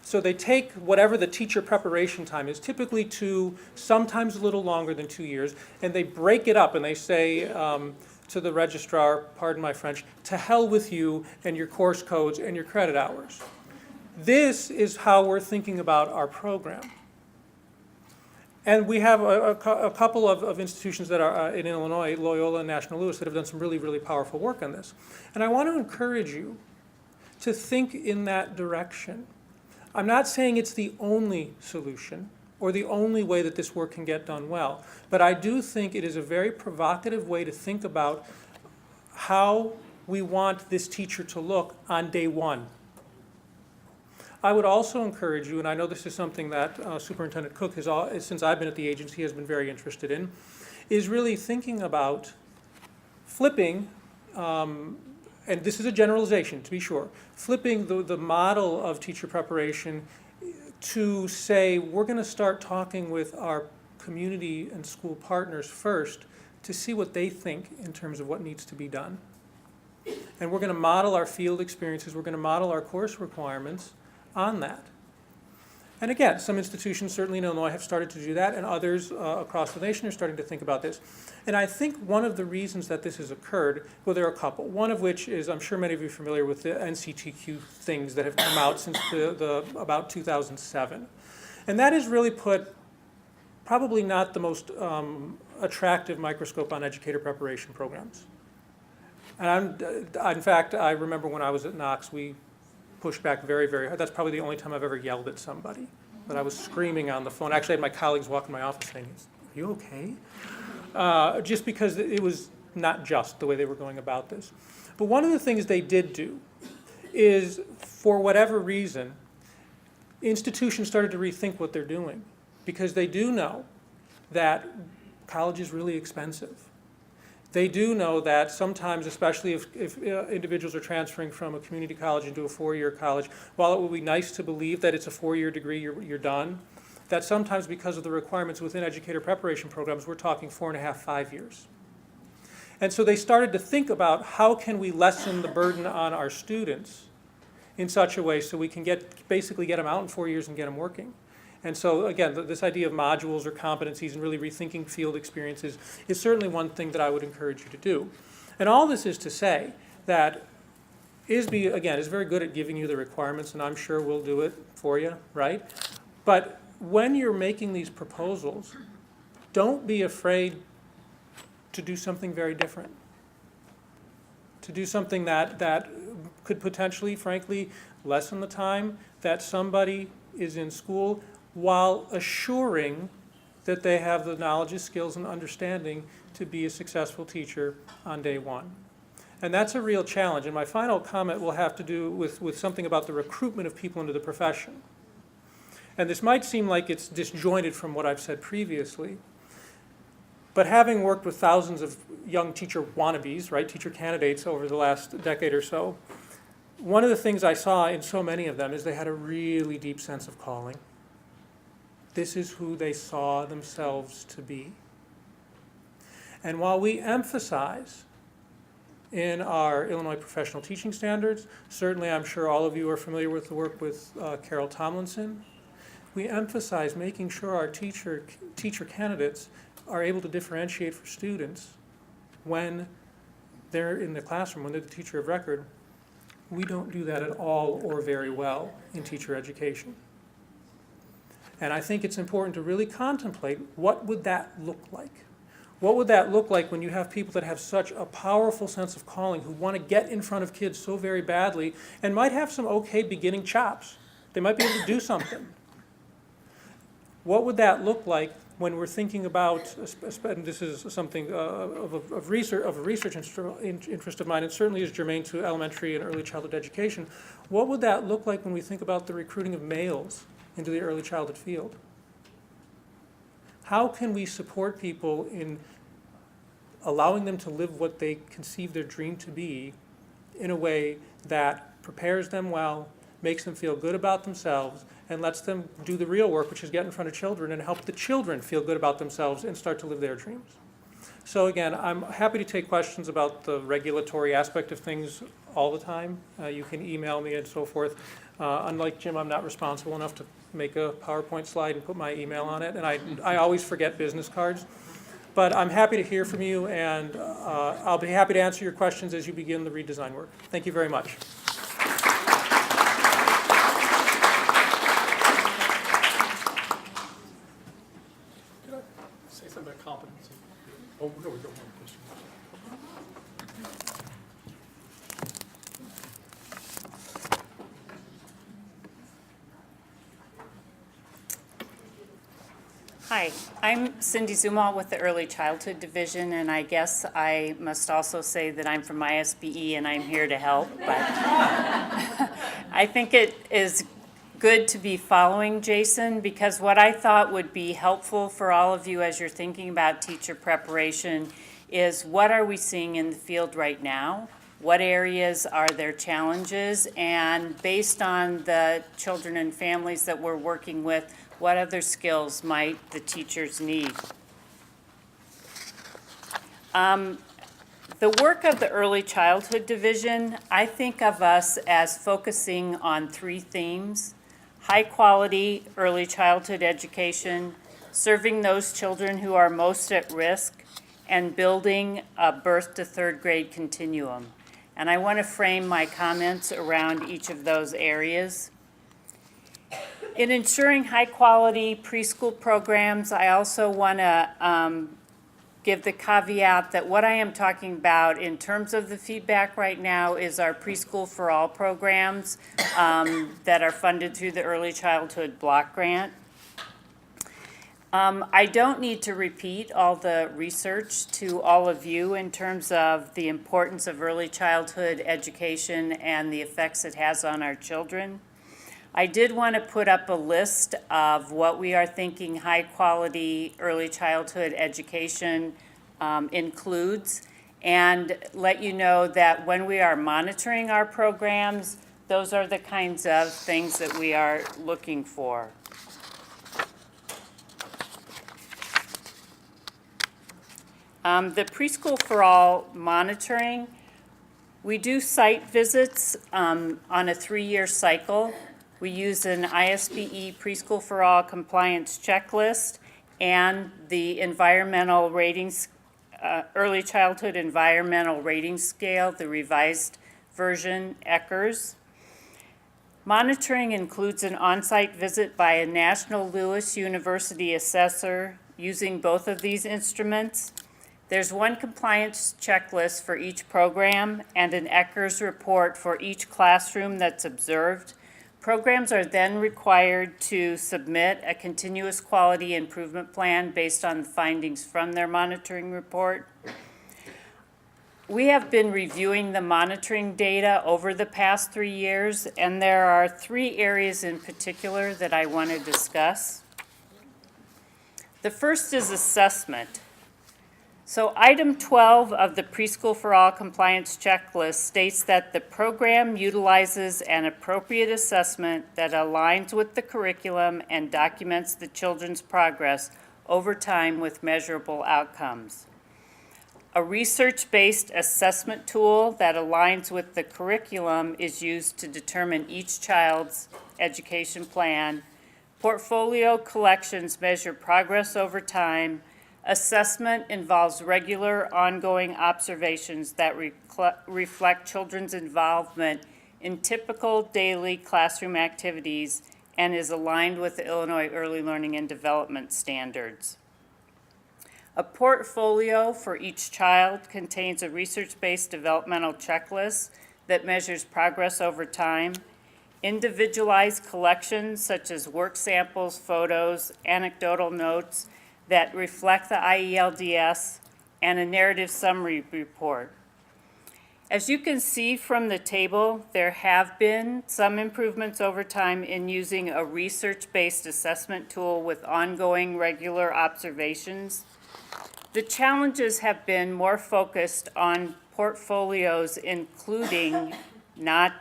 So they take whatever the teacher preparation time is, typically 2, sometimes a little longer than 2 years, and they break it up and they say to the registrar, pardon my French, to hell with you and your course codes and your credit hours. This is how we're thinking about our program. And we have a couple of institutions that are in Illinois, Loyola and National Louis, that have done some really, really powerful work on this. And I want to encourage you to think in that direction. I'm not saying it's the only solution or the only way that this work can get done well, but I do think it is a very provocative way to think about how we want this teacher to look on day one. I would also encourage you, and I know this is something that Superintendent Cook has, since I've been at the agency, has been very interested in, is really thinking about flipping, and this is a generalization to be sure, flipping the model of teacher preparation to say, we're going to start talking with our community and school partners first to see what they think in terms of what needs to be done. And we're going to model our field experiences, we're going to model our course requirements on that. And again, some institutions, certainly in Illinois, have started to do that, and others across the nation are starting to think about this. And I think one of the reasons that this has occurred, well, there are a couple. One of which is, I'm sure many of you are familiar with the NCTQ things that have come out since about 2007. And that has really put probably not the most attractive microscope on educator preparation programs. And in fact, I remember when I was at Knox, we pushed back very, very hard. That's probably the only time I've ever yelled at somebody. But I was screaming on the phone. Actually, I had my colleagues walk in my office saying, "Are you okay?" Just because it was not just the way they were going about this. But one of the things they did do is, for whatever reason, institutions started to rethink what they're doing, because they do know that college is really expensive. They do know that sometimes, especially if individuals are transferring from a community college into a 4-year college, while it would be nice to believe that it's a 4-year degree, you're done, that sometimes because of the requirements within educator preparation programs, we're talking 4.5, 5 years. And so they started to think about how can we lessen the burden on our students in such a way so we can basically get them out in 4 years and get them working. And so, again, this idea of modules or competencies and really rethinking field experiences is certainly one thing that I would encourage you to do. And all this is to say that ISBE, again, is very good at giving you the requirements, and I'm sure we'll do it for you, right? But when you're making these proposals, don't be afraid to do something very different. To do something that could potentially, frankly, lessen the time that somebody is in school, while assuring that they have the knowledge, skills, and understanding to be a successful teacher on day one. And that's a real challenge. And my final comment will have to do with something about the recruitment of people into the profession. And this might seem like it's disjointed from what I've said previously, but having worked with thousands of young teacher wannabes, right, teacher candidates over the last decade or so, one of the things I saw in so many of them is they had a really deep sense of calling. This is who they saw themselves to be. And while we emphasize in our Illinois professional teaching standards, certainly I'm sure all of you are familiar with the work with Carol Tomlinson, we emphasize making sure our teacher candidates are able to differentiate for students when they're in the classroom, when they're the teacher of record. We don't do that at all or very well in teacher education. And I think it's important to really contemplate, what would that look like? What would that look like when you have people that have such a powerful sense of calling, who want to get in front of kids so very badly, and might have some okay beginning chops? They might be able to do something. What would that look like when we're thinking about, and this is something of research interest of mine, it certainly is germane to elementary and early childhood education, what would that look like when we think about the recruiting of males into the early childhood field? How can we support people in allowing them to live what they conceive their dream to be in a way that prepares them well, makes them feel good about themselves, and lets them do the real work, which is get in front of children and help the children feel good about themselves and start to live their dreams. So again, I'm happy to take questions about the regulatory aspect of things all the time. You can email me and so forth. Unlike Jim, I'm not responsible enough to make a PowerPoint slide and put my email on it, and I always forget business cards. But I'm happy to hear from you, and I'll be happy to answer your questions as you begin the redesign work. Thank you very much. Say something about competency. Oh, no, we don't have a question. Hi, I'm Cindy Zumal with the Early Childhood Division, and I guess I must also say that I'm from ISBE and I'm here to help, but I think it is good to be following Jason, because what I thought would be helpful for all of you as you're thinking about teacher preparation is, what are we seeing in the field right now? What areas are there challenges? And based on the children and families that we're working with, what other skills might the teachers need? The work of the Early Childhood Division, I think of us as focusing on 3 themes: high-quality early childhood education, serving those children who are most at risk, and building a birth to 3rd grade continuum. And I want to frame my comments around each of those areas. In ensuring high-quality preschool programs, I also want to give the caveat that what I am talking about in terms of the feedback right now is our Preschool for All programs that are funded through the Early Childhood Block Grant. I don't need to repeat all the research to all of you in terms of the importance of early childhood education and the effects it has on our children. I did want to put up a list of what we are thinking high-quality early childhood education includes, and let you know that when we are monitoring our programs, those are the kinds of things that we are looking for. The Preschool for All monitoring, we do site visits on a 3-year cycle. We use an ISBE Preschool for All compliance checklist and the environmental ratings, Early Childhood Environmental Rating Scale, the revised version, ECHRS. Monitoring includes an on-site visit by a National Lewis University assessor using both of these instruments. There's one compliance checklist for each program and an ECHRS report for each classroom that's observed. Programs are then required to submit a continuous quality improvement plan based on the findings from their monitoring report. We have been reviewing the monitoring data over the past 3 years, and there are 3 areas in particular that I want to discuss. The first is assessment. So item 12 of the Preschool for All compliance checklist states that the program utilizes an appropriate assessment that aligns with the curriculum and documents the children's progress over time with measurable outcomes. A research-based assessment tool that aligns with the curriculum is used to determine each child's education plan. Portfolio collections measure progress over time. Assessment involves regular, ongoing observations that reflect children's involvement in typical daily classroom activities and is aligned with the Illinois Early Learning and Development Standards. A portfolio for each child contains a research-based developmental checklist that measures progress over time. Individualized collections such as work samples, photos, anecdotal notes, that reflect the IELDS and a narrative summary report. As you can see from the table, there have been some improvements over time in using a research-based assessment tool with ongoing regular observations. The challenges have been more focused on portfolios, including are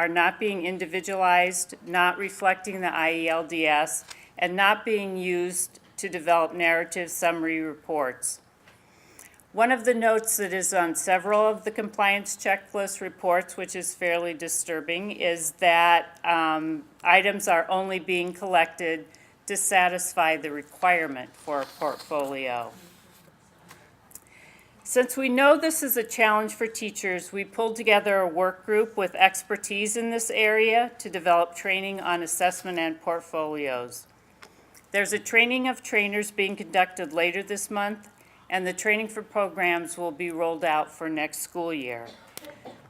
not being individualized, not reflecting the IELDS, and not being used to develop narrative summary reports. One of the notes that is on several of the compliance checklist reports, which is fairly disturbing, is that items are only being collected to satisfy the requirement for a portfolio. Since we know this is a challenge for teachers, we pulled together a work group with expertise in this area to develop training on assessment and portfolios. There's a training of trainers being conducted later this month, and the training for programs will be rolled out for next school year.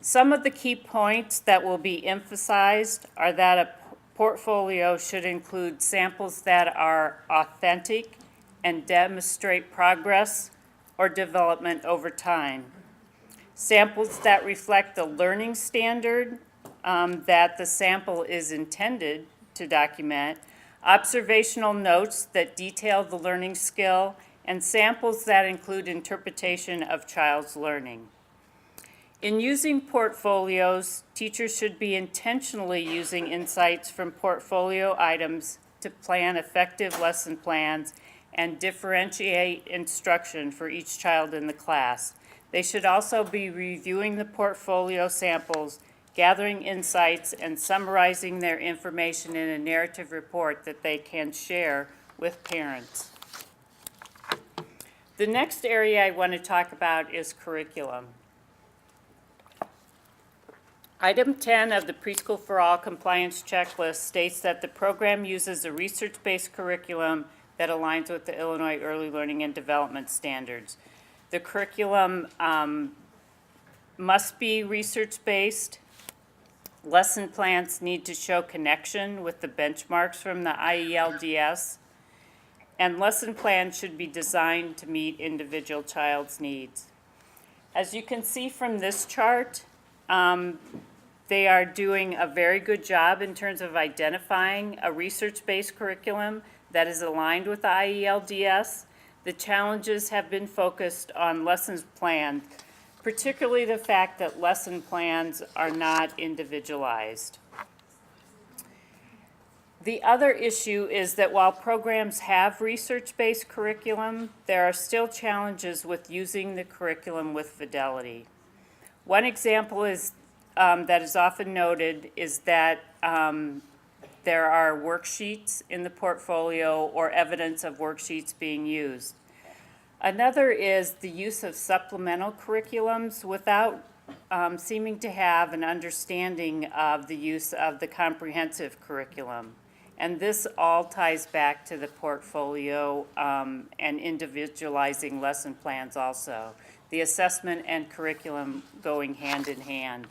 Some of the key points that will be emphasized are that a portfolio should include samples that are authentic and demonstrate progress or development over time. Samples that reflect the learning standard that the sample is intended to document, observational notes that detail the learning skill, and samples that include interpretation of child's learning. In using portfolios, teachers should be intentionally using insights from portfolio items to plan effective lesson plans and differentiate instruction for each child in the class. They should also be reviewing the portfolio samples, gathering insights, and summarizing their information in a narrative report that they can share with parents. The next area I want to talk about is curriculum. Item 10 of the Preschool for All compliance checklist states that the program uses a research-based curriculum that aligns with the Illinois Early Learning and Development Standards. The curriculum must be research-based. Lesson plans need to show connection with the benchmarks from the IELDS, and lesson plans should be designed to meet individual child's needs. As you can see from this chart, they are doing a very good job in terms of identifying a research-based curriculum that is aligned with the IELDS. The challenges have been focused on lessons planned, particularly the fact that lesson plans are not individualized. The other issue is that while programs have research-based curriculum, there are still challenges with using the curriculum with fidelity. One example is that is often noted is that there are worksheets in the portfolio or evidence of worksheets being used. Another is the use of supplemental curriculums without seeming to have an understanding of the use of the comprehensive curriculum. And this all ties back to the portfolio and individualizing lesson plans also. The assessment and curriculum going hand in hand.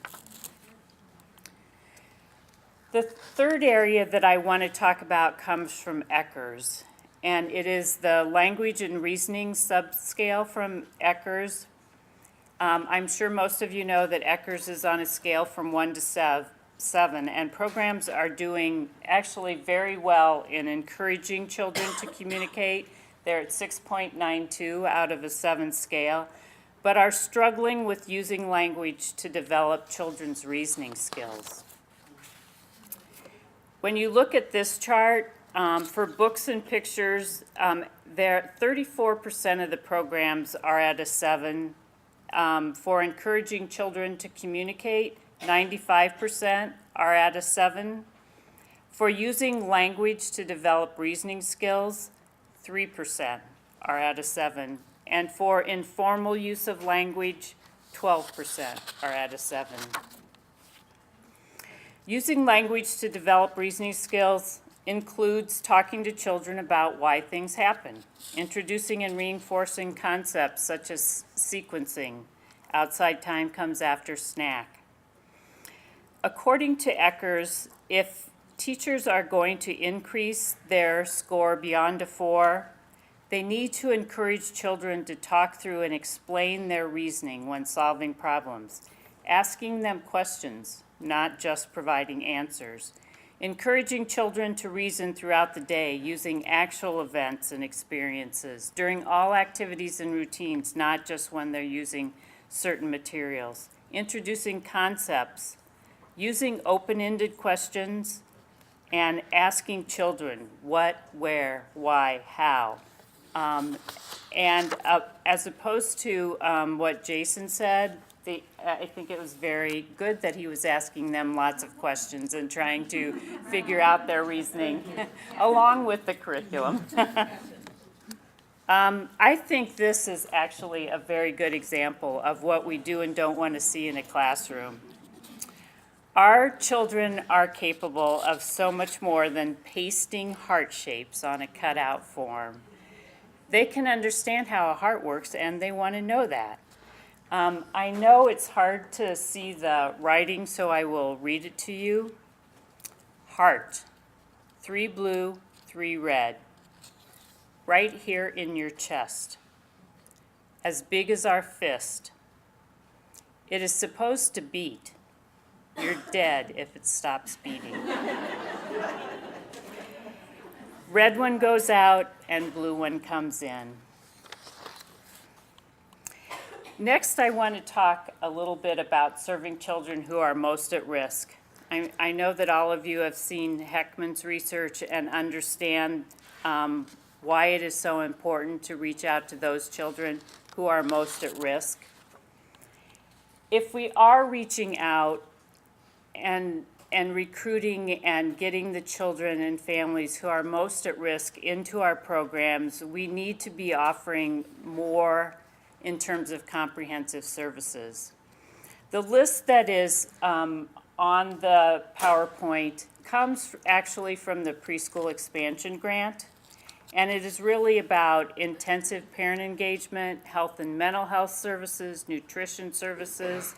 The third area that I want to talk about comes from ECHRS, and it is the language and reasoning subscale from ECHRS. I'm sure most of you know that ECHRS is on a scale from 1 to 7, and programs are doing actually very well in encouraging children to communicate. They're at 6.92 out of a 7 scale, but are struggling with using language to develop children's reasoning skills. When you look at this chart, for books and pictures, 34% of the programs are at a 7. For encouraging children to communicate, 95% are at a 7. For using language to develop reasoning skills, 3% are at a 7. And for informal use of language, 12% are at a 7. Using language to develop reasoning skills includes talking to children about why things happen, introducing and reinforcing concepts such as sequencing, outside time comes after snack. According to ECHRS, if Teachers are going to increase their score beyond a 4. They need to encourage children to talk through and explain their reasoning when solving problems, asking them questions, not just providing answers, encouraging children to reason throughout the day using actual events and experiences during all activities and routines, not just when they're using certain materials, introducing concepts, using open-ended questions, and asking children what, where, why, how. As opposed to what Jason said, I think it was very good that he was asking them lots of questions and trying to figure out their reasoning along with the curriculum. I think this is actually a very good example of what we do and don't want to see in a classroom. Our children are capable of so much more than pasting heart shapes on a cutout form. They can understand how a heart works, and they want to know that. I know it's hard to see the writing, so I will read it to you. Heart, 3 blue, 3 red, right here in your chest, as big as our fist. It is supposed to beat. You're dead if it stops beating. Red one goes out and blue one comes in. Next, I want to talk a little bit about serving children who are most at risk. I know that all of you have seen Heckman's research and understand why it is so important to reach out to those children who are most at risk. If we are reaching out and recruiting and getting the children and families who are most at risk into our programs, we need to be offering more in terms of comprehensive services. The list that is on the PowerPoint comes actually from the Preschool Expansion Grant, and it is really about intensive parent engagement, health and mental health services, nutrition services,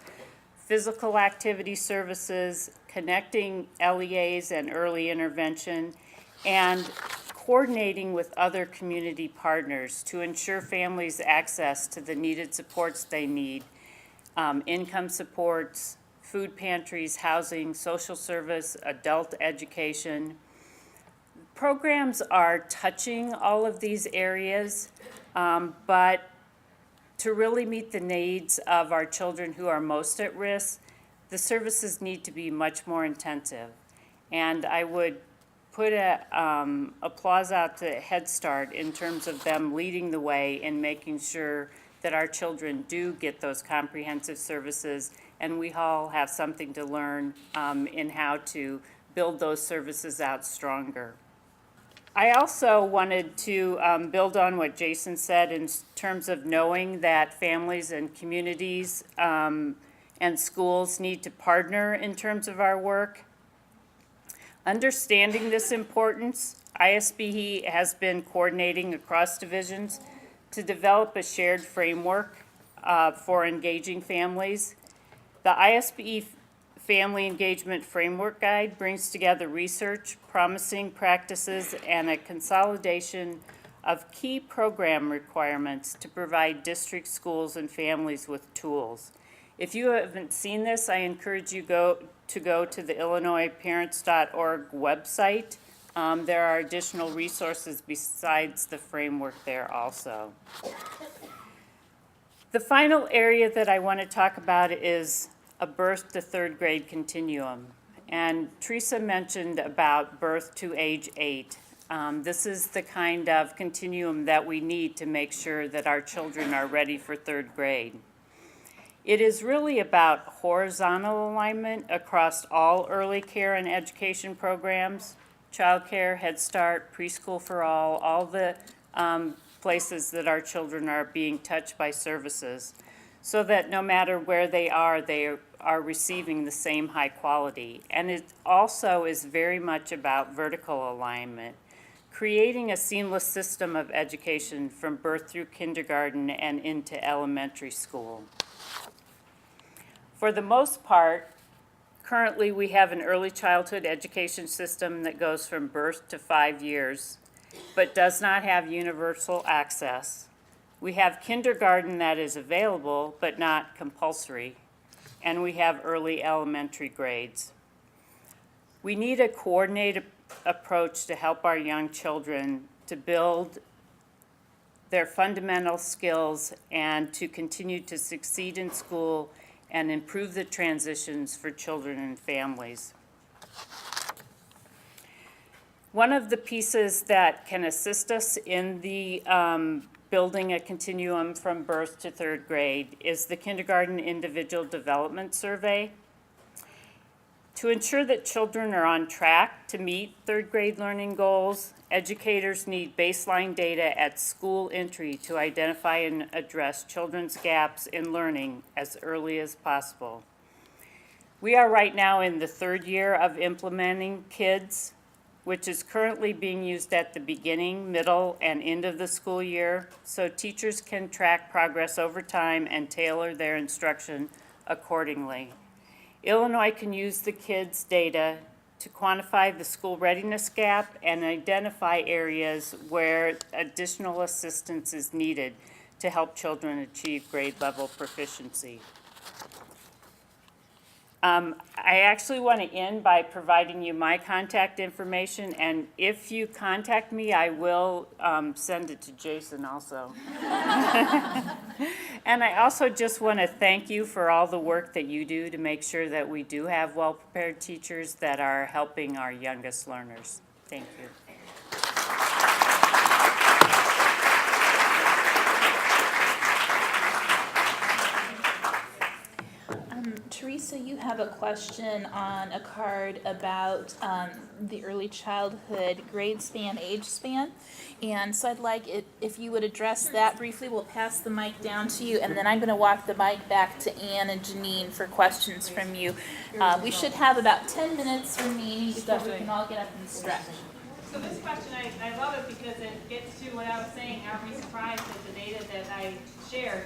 physical activity services, connecting LEAs and early intervention, and coordinating with other community partners to ensure families access to the needed supports they need, income supports, food pantries, housing, social service, adult education. Programs are touching all of these areas, but to really meet the needs of our children who are most at risk, the services need to be much more intensive. And I would put applause out to Head Start in terms of them leading the way in making sure that our children do get those comprehensive services, and we all have something to learn in how to build those services out stronger. I also wanted to build on what Jason said in terms of knowing that families and communities and schools need to partner in terms of our work. Understanding this importance, ISBE has been coordinating across divisions to develop a shared framework for engaging families. The ISBE Family Engagement Framework Guide brings together research, promising practices, and a consolidation of key program requirements to provide district schools and families with tools. If you haven't seen this, I encourage you to go to the IllinoisParents.org website. There are additional resources besides the framework there also. The final area that I want to talk about is a birth to third grade continuum. And Teresa mentioned about birth to age 8. This is the kind of continuum that we need to make sure that our children are ready for third grade. It is really about horizontal alignment across all early care and education programs, child care, Head Start, Preschool for all the places that our children are being touched by services, so that no matter where they are receiving the same high quality. And it also is very much about vertical alignment, creating a seamless system of education from birth through kindergarten and into elementary school. For the most part, Currently, we have an early childhood education system that goes from birth to 5 years, but does not have universal access. We have kindergarten that is available, but not compulsory, and we have early elementary grades. We need a coordinated approach to help our young children to build their fundamental skills and to continue to succeed in school and improve the transitions for children and families. One of the pieces that can assist us in the building a continuum from birth to 3rd grade is the Kindergarten Individual Development Survey. To ensure that children are on track to meet 3rd grade learning goals, educators need baseline data at school entry to identify and address children's gaps in learning as early as possible. We are right now in the 3rd year of implementing KIDS, which is currently being used at the beginning, middle, and end of the school year, so teachers can track progress over time and tailor their instruction accordingly. Illinois can use the KIDS data to quantify the school readiness gap and identify areas where additional assistance is needed to help children achieve grade level proficiency. I actually want to end by providing you my contact information, and if you contact me, I will send it to Jason also. And I also just want to thank you for all the work that you do to make sure that we do have well-prepared teachers that are helping our youngest learners. Thank you. Teresa, you have a question on a card about the early childhood grade span, age span. And so I'd like it if you would address that briefly. We'll pass the mic down to you, and then I'm going to walk the mic back to Ann and Janine for questions from you. We should have about 10 minutes remaining so we can all get up and stretch. So this question, I love it because it gets to what I was saying, aren't we surprised at the data that I shared?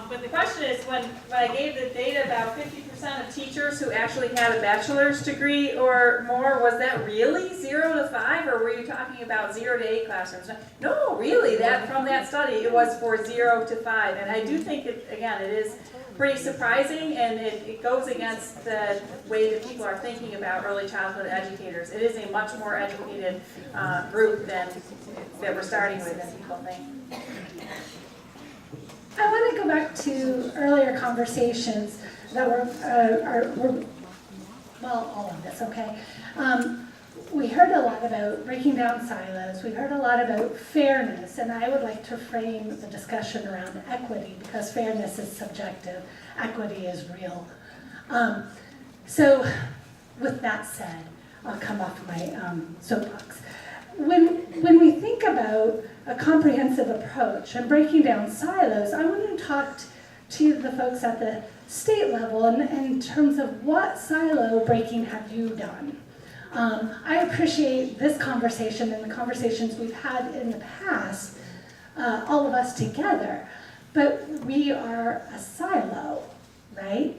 But the question is, when I gave the data about 50% of teachers who actually had a bachelor's degree or more, was that really 0 to 5, or were you talking about 0 to 8 classrooms? No, really, from that study, it was for 0 to 5. And I do think, it is pretty surprising, and it goes against the way that people are thinking about early childhood educators. It is a much more educated group that we're starting with than people think. I want to go back to earlier conversations that were well, all of this, okay? We heard a lot about breaking down silos. We heard a lot about fairness, and I would like to frame the discussion around equity, because fairness is subjective, equity is real. So with that said, I'll come off my soapbox. When we think about a comprehensive approach and breaking down silos, I want to talk to the folks at the state level in terms of what silo breaking have you done. I appreciate this conversation and the conversations we've had in the past, all of us together, but we are a silo, right?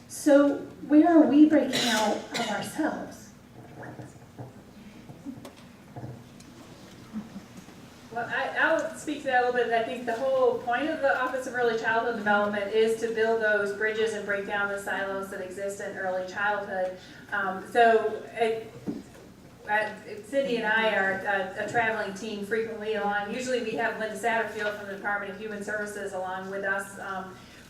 So where are we breaking out of ourselves? Well, I'll speak to that a little bit. I think the whole point of the Office of Early Childhood Development is to build those bridges and break down the silos that exist in early childhood. Cindy and I are a traveling team frequently along. Usually we have Linda Satterfield from the Department of Human Services along with us.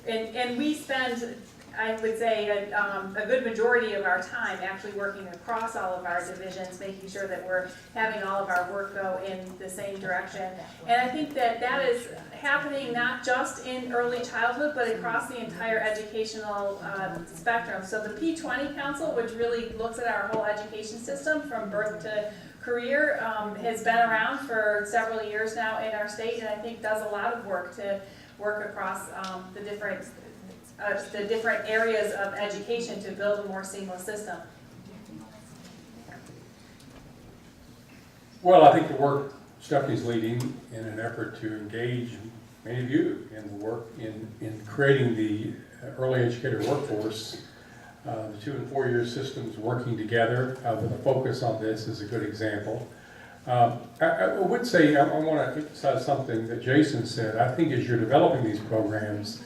And we spend, I would say, a good majority of our time actually working across all of our divisions, making sure that we're having all of our work go in the same direction. And I think that is happening not just in early childhood, but across the entire educational spectrum. So the P20 Council, which really looks at our whole education system from birth to career, has been around for several years now in our state, and I think does a lot of work to work across the different areas of education to build a more seamless system. Well, I think the work Stephanie's leading in an effort to engage many of you in the work in creating the early educator workforce The 2 and 4 year systems working together with a focus on this is a good example. I would say, I want to emphasize something that Jason said. I think as you're developing these programs,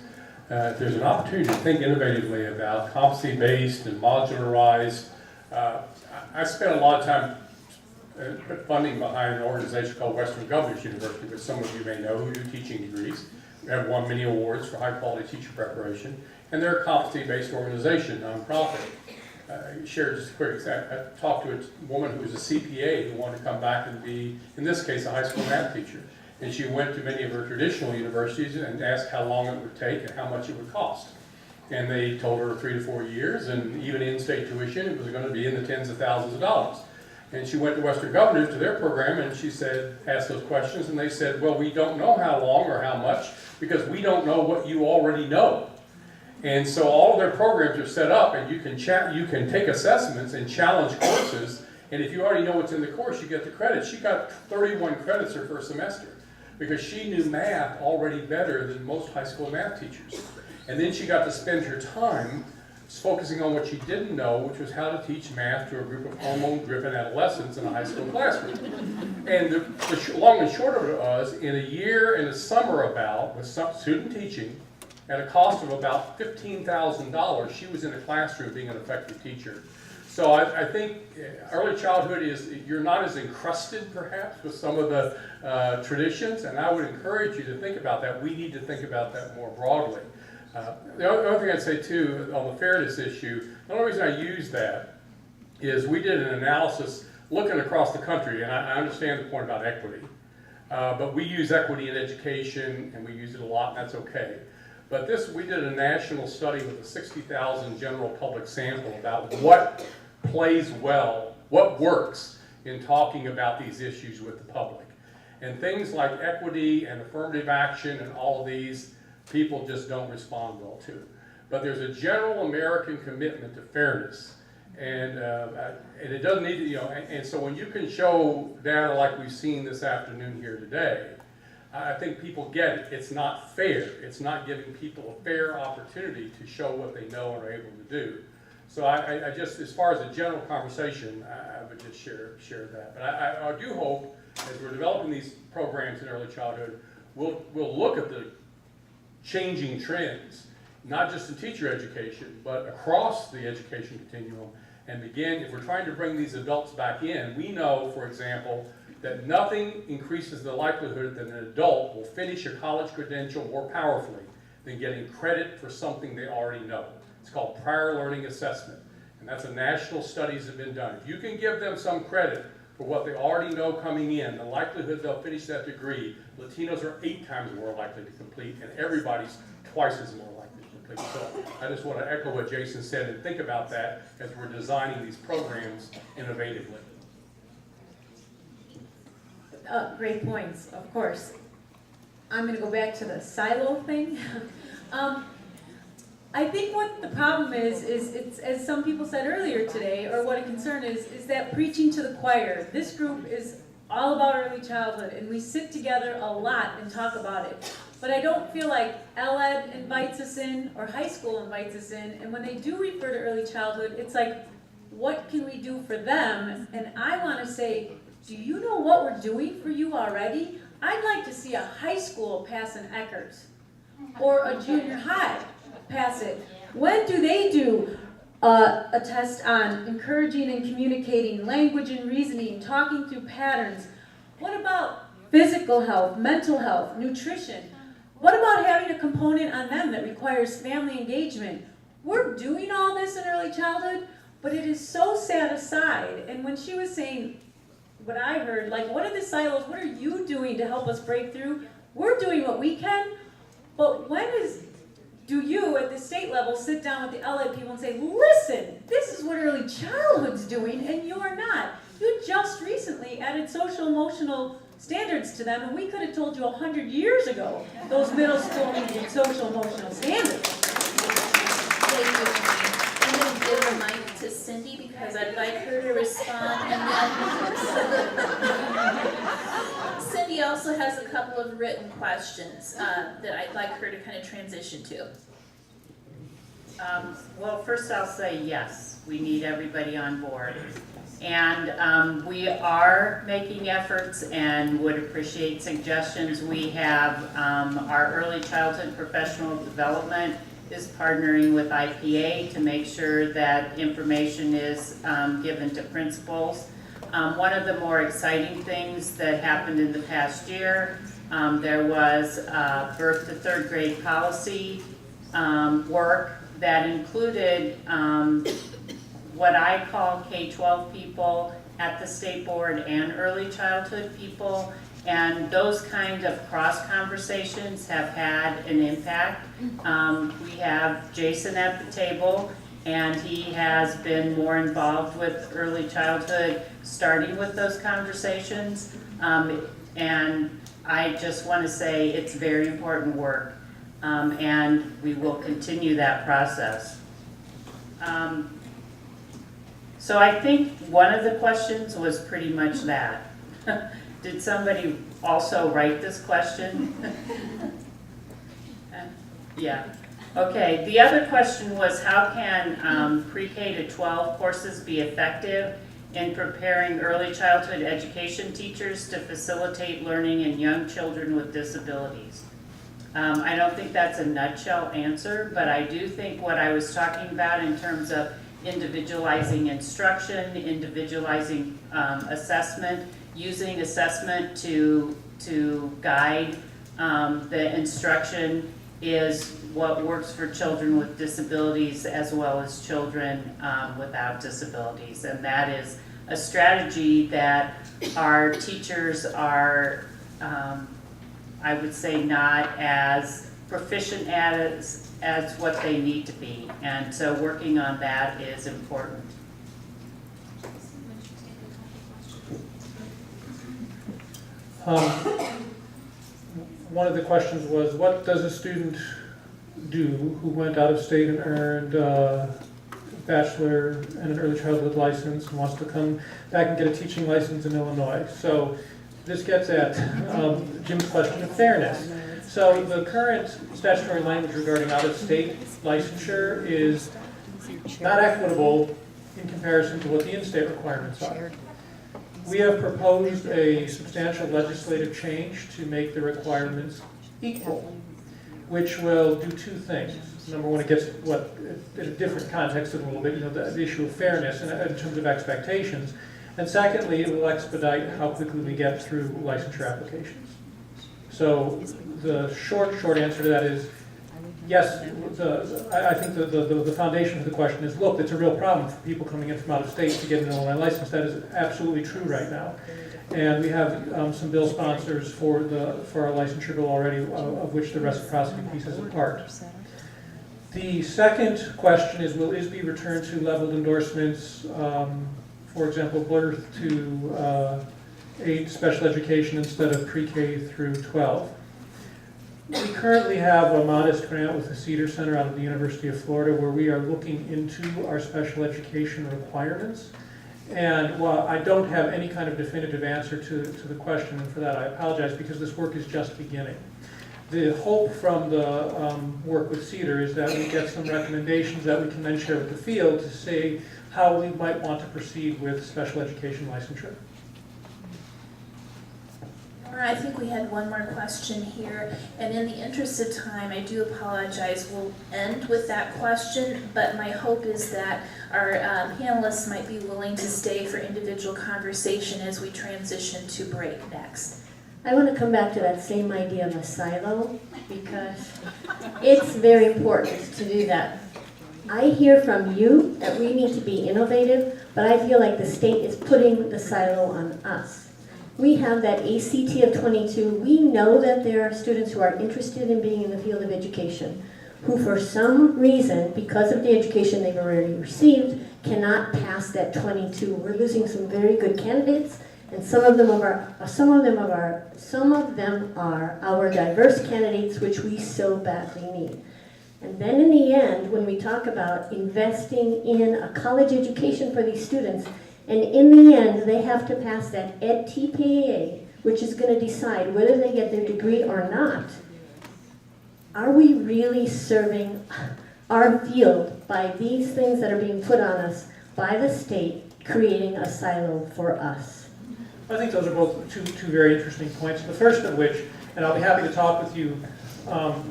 there's an opportunity to think innovatively about competency-based and modularized. I spent a lot of time put funding behind an organization called Western Governors University, which some of you may know, who do teaching degrees. We have won many awards for high-quality teacher preparation, and they're a competency-based organization, nonprofit. Share just a quick example. I talked to a woman who was a CPA who wanted to come back and be, in this case, a high school math teacher. And she went to many of her traditional universities and asked how long it would take and how much it would cost. And they told her 3 to 4 years, and even in-state tuition, it was going to be in the tens of thousands of dollars. And she went to Western Governors to their program, and she said, asked those questions, and they said, well, we don't know how long or how much because we don't know what you already know. And so all of their programs are set up, and you can take assessments and challenge courses, and if you already know what's in the course, you get the credit. She got 31 credits her first semester because she knew math already better than most high school math teachers. And then she got to spend her time focusing on what she didn't know, which was how to teach math to a group of hormone-driven adolescents in a high school classroom. And the long and short of it was, in a year and a summer about, with some student teaching, at a cost of about $15,000, she was in a classroom being an effective teacher. So I think early childhood is, you're not as encrusted perhaps with some of the traditions, and I would encourage you to think about that. We need to think about that more broadly. The other thing I'd say too, on the fairness issue, the only reason I use that is we did an analysis looking across the country, and I understand the point about equity, but we use equity in education, and we use it a lot, and that's okay. But we did a national study with a 60,000 general public sample about what plays well, what works in talking about these issues with the public. And things like equity and affirmative action and all of these, people just don't respond well to. But there's a general American commitment to fairness. And it doesn't need to, and so when you can show data like we've seen this afternoon here today, I think people get it. It's not fair. It's not giving people a fair opportunity to show what they know and are able to do. So I just, as far as a general conversation, I would just share that. But I do hope, as we're developing these programs in early childhood, we'll look at the changing trends, not just in teacher education, but across the education continuum, and begin, if we're trying to bring these adults back in, we know, for example, that nothing increases the likelihood that an adult will finish a college credential more powerfully than getting credit for something they already know. It's called prior learning assessment, and that's a national studies have been done. If you can give them some credit for what they already know coming in, the likelihood they'll finish that degree, Latinos are 8 times more likely to complete, and everybody's twice as more likely to complete. So I just want to echo what Jason said and think about that as we're designing these programs innovatively. Great points, of course. I'm going to go back to the silo thing. I think what the problem is it's, as some people said earlier today, or what a concern is that preaching to the choir. This group is all about early childhood, and we sit together a lot and talk about it. But I don't feel like ELED invites us in, or high school invites us in, and when they do refer to early childhood, it's like, what can we do for them? And I want to say, do you know what we're doing for you already? I'd like to see a high school pass an Eckert, or a junior high pass it. When do they do a test on encouraging and communicating, language and reasoning, talking through patterns? What about physical health, mental health, nutrition? What about having a component on them that requires family engagement? We're doing all this in early childhood, but it is so set aside. And when she was saying, what I heard, like, what are the silos? What are you doing to help us break through? We're doing what we can, but do you at the state level sit down with the ELED people and say, listen, this is what early childhood's doing, and you're not. You just recently added social emotional standards to them, and we could have told you 100 years ago those middle school needed social emotional standards. Thank you. I'm going to give the mic to Cindy because I'd like her to respond, and then Cindy also has a couple of written questions that I'd like her to kind of transition to. Well, first I'll say yes, we need everybody on board. And we are making efforts and would appreciate suggestions. We have our early childhood professional development is partnering with IPA to make sure that information is given to principals. One of the more exciting things that happened in the past year, there was birth to third grade policy work that included what I call K-12 people at the state board and early childhood people. And those kind of cross conversations have had an impact. We have Jason at the table, and he has been more involved with early childhood, starting with those conversations. And I just want to say it's very important work, and we will continue that process. So I think one of the questions was pretty much that. Did somebody also write this question? Yeah. Okay, the other question was how can pre-K to 12 courses be effective in preparing early childhood education teachers to facilitate learning in young children with disabilities? I don't think that's a nutshell answer, but I do think what I was talking about in terms of individualizing instruction, individualizing assessment, using assessment to guide the instruction is what works for children with disabilities as well as children without disabilities. And that is a strategy that our teachers are, I would say, not as proficient as what they need to be. And so working on that is important. One of the questions was, what does a student do who went out of state and earned a bachelor and an early childhood license and wants to come back and get a teaching license in Illinois? So this gets at Jim's question of fairness. So the current statutory language regarding out-of-state licensure is not equitable in comparison to what the in-state requirements are. We have proposed a substantial legislative change to make the requirements equal, which will do two things. Number one, it gets what, in a different context a little bit, the issue of fairness in terms of expectations. And secondly, it will expedite how quickly we get through licensure applications. So the short answer to that is, yes, I think the foundation of the question is, look, it's a real problem for people coming in from out of state to get an Illinois license. That is absolutely true right now. And we have some bill sponsors for our licensure bill already, of which the reciprocity piece is a part. The second question is, will ISB return to leveled endorsements, for example, birth to 8 special education instead of pre-K through 12? We currently have a modest grant with the Cedar Center out of the University of Florida where we are looking into our special education requirements. And while I don't have any kind of definitive answer to the question, and for that I apologize because this work is just beginning. The hope from the work with Cedar is that we get some recommendations that we can then share with the field to say how we might want to proceed with special education licensure. I think we had one more question here, and in the interest of time, I do apologize. We'll end with that question, but my hope is that our panelists might be willing to stay for individual conversation as we transition to break next. I want to come back to that same idea of a silo, because it's very important to do that. I hear from you that we need to be innovative, but I feel like the state is putting the silo on us. We have that ACT of 22. We know that there are students who are interested in being in the field of education, who for some reason, because of the education they've already received, cannot pass that 22. We're losing some very good candidates, and some of them are our diverse candidates, which we so badly need. And then in the end, when we talk about investing in a college education for these students, and in the end, they have to pass that EdTPA, which is going to decide whether they get their degree or not. Are we really serving our field by these things that are being put on us by the state, creating a silo for us? I think those are both two very interesting points. The first of which, and I'll be happy to talk with you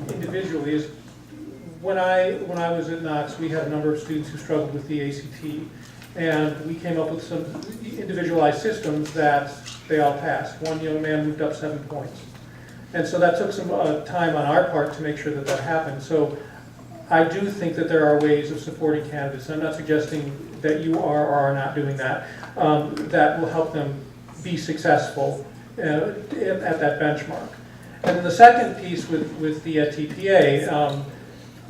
individually, is when I was at Knox, we had a number of students who struggled with the ACT, and we came up with some individualized systems that they all passed. One young man moved up 7 points. And so that took some time on our part to make sure that that happened. So I do think that there are ways of supporting candidates. I'm not suggesting that you are or are not doing that. That will help them be successful at that benchmark. And then the second piece with the TPA,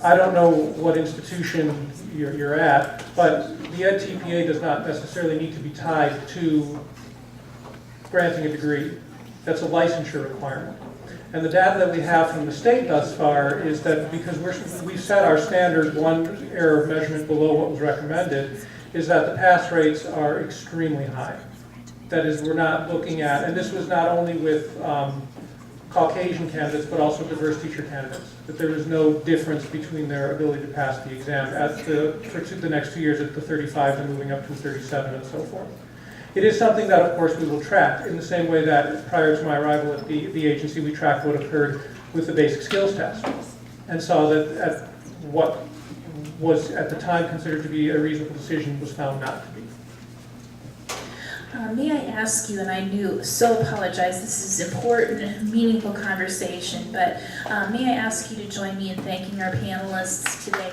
I don't know what institution you're at, but the TPA does not necessarily need to be tied to granting a degree. That's a licensure requirement. And the data that we have from the state thus far is that because we've set our standard one error of measurement below what was recommended, is that the pass rates are extremely high. That is, we're not looking at, and this was not only with Caucasian candidates, but also diverse teacher candidates, that there was no difference between their ability to pass the exam for the next 2 years at the 35 and moving up to 37 and so forth. It is something that, of course, we will track in the same way that prior to my arrival at the agency, we tracked what occurred with the basic skills test and saw that at what was at the time considered to be a reasonable decision was found not to be. May I ask you, and I so apologize, this is important, meaningful conversation, but may I ask you to join me in thanking our panelists today?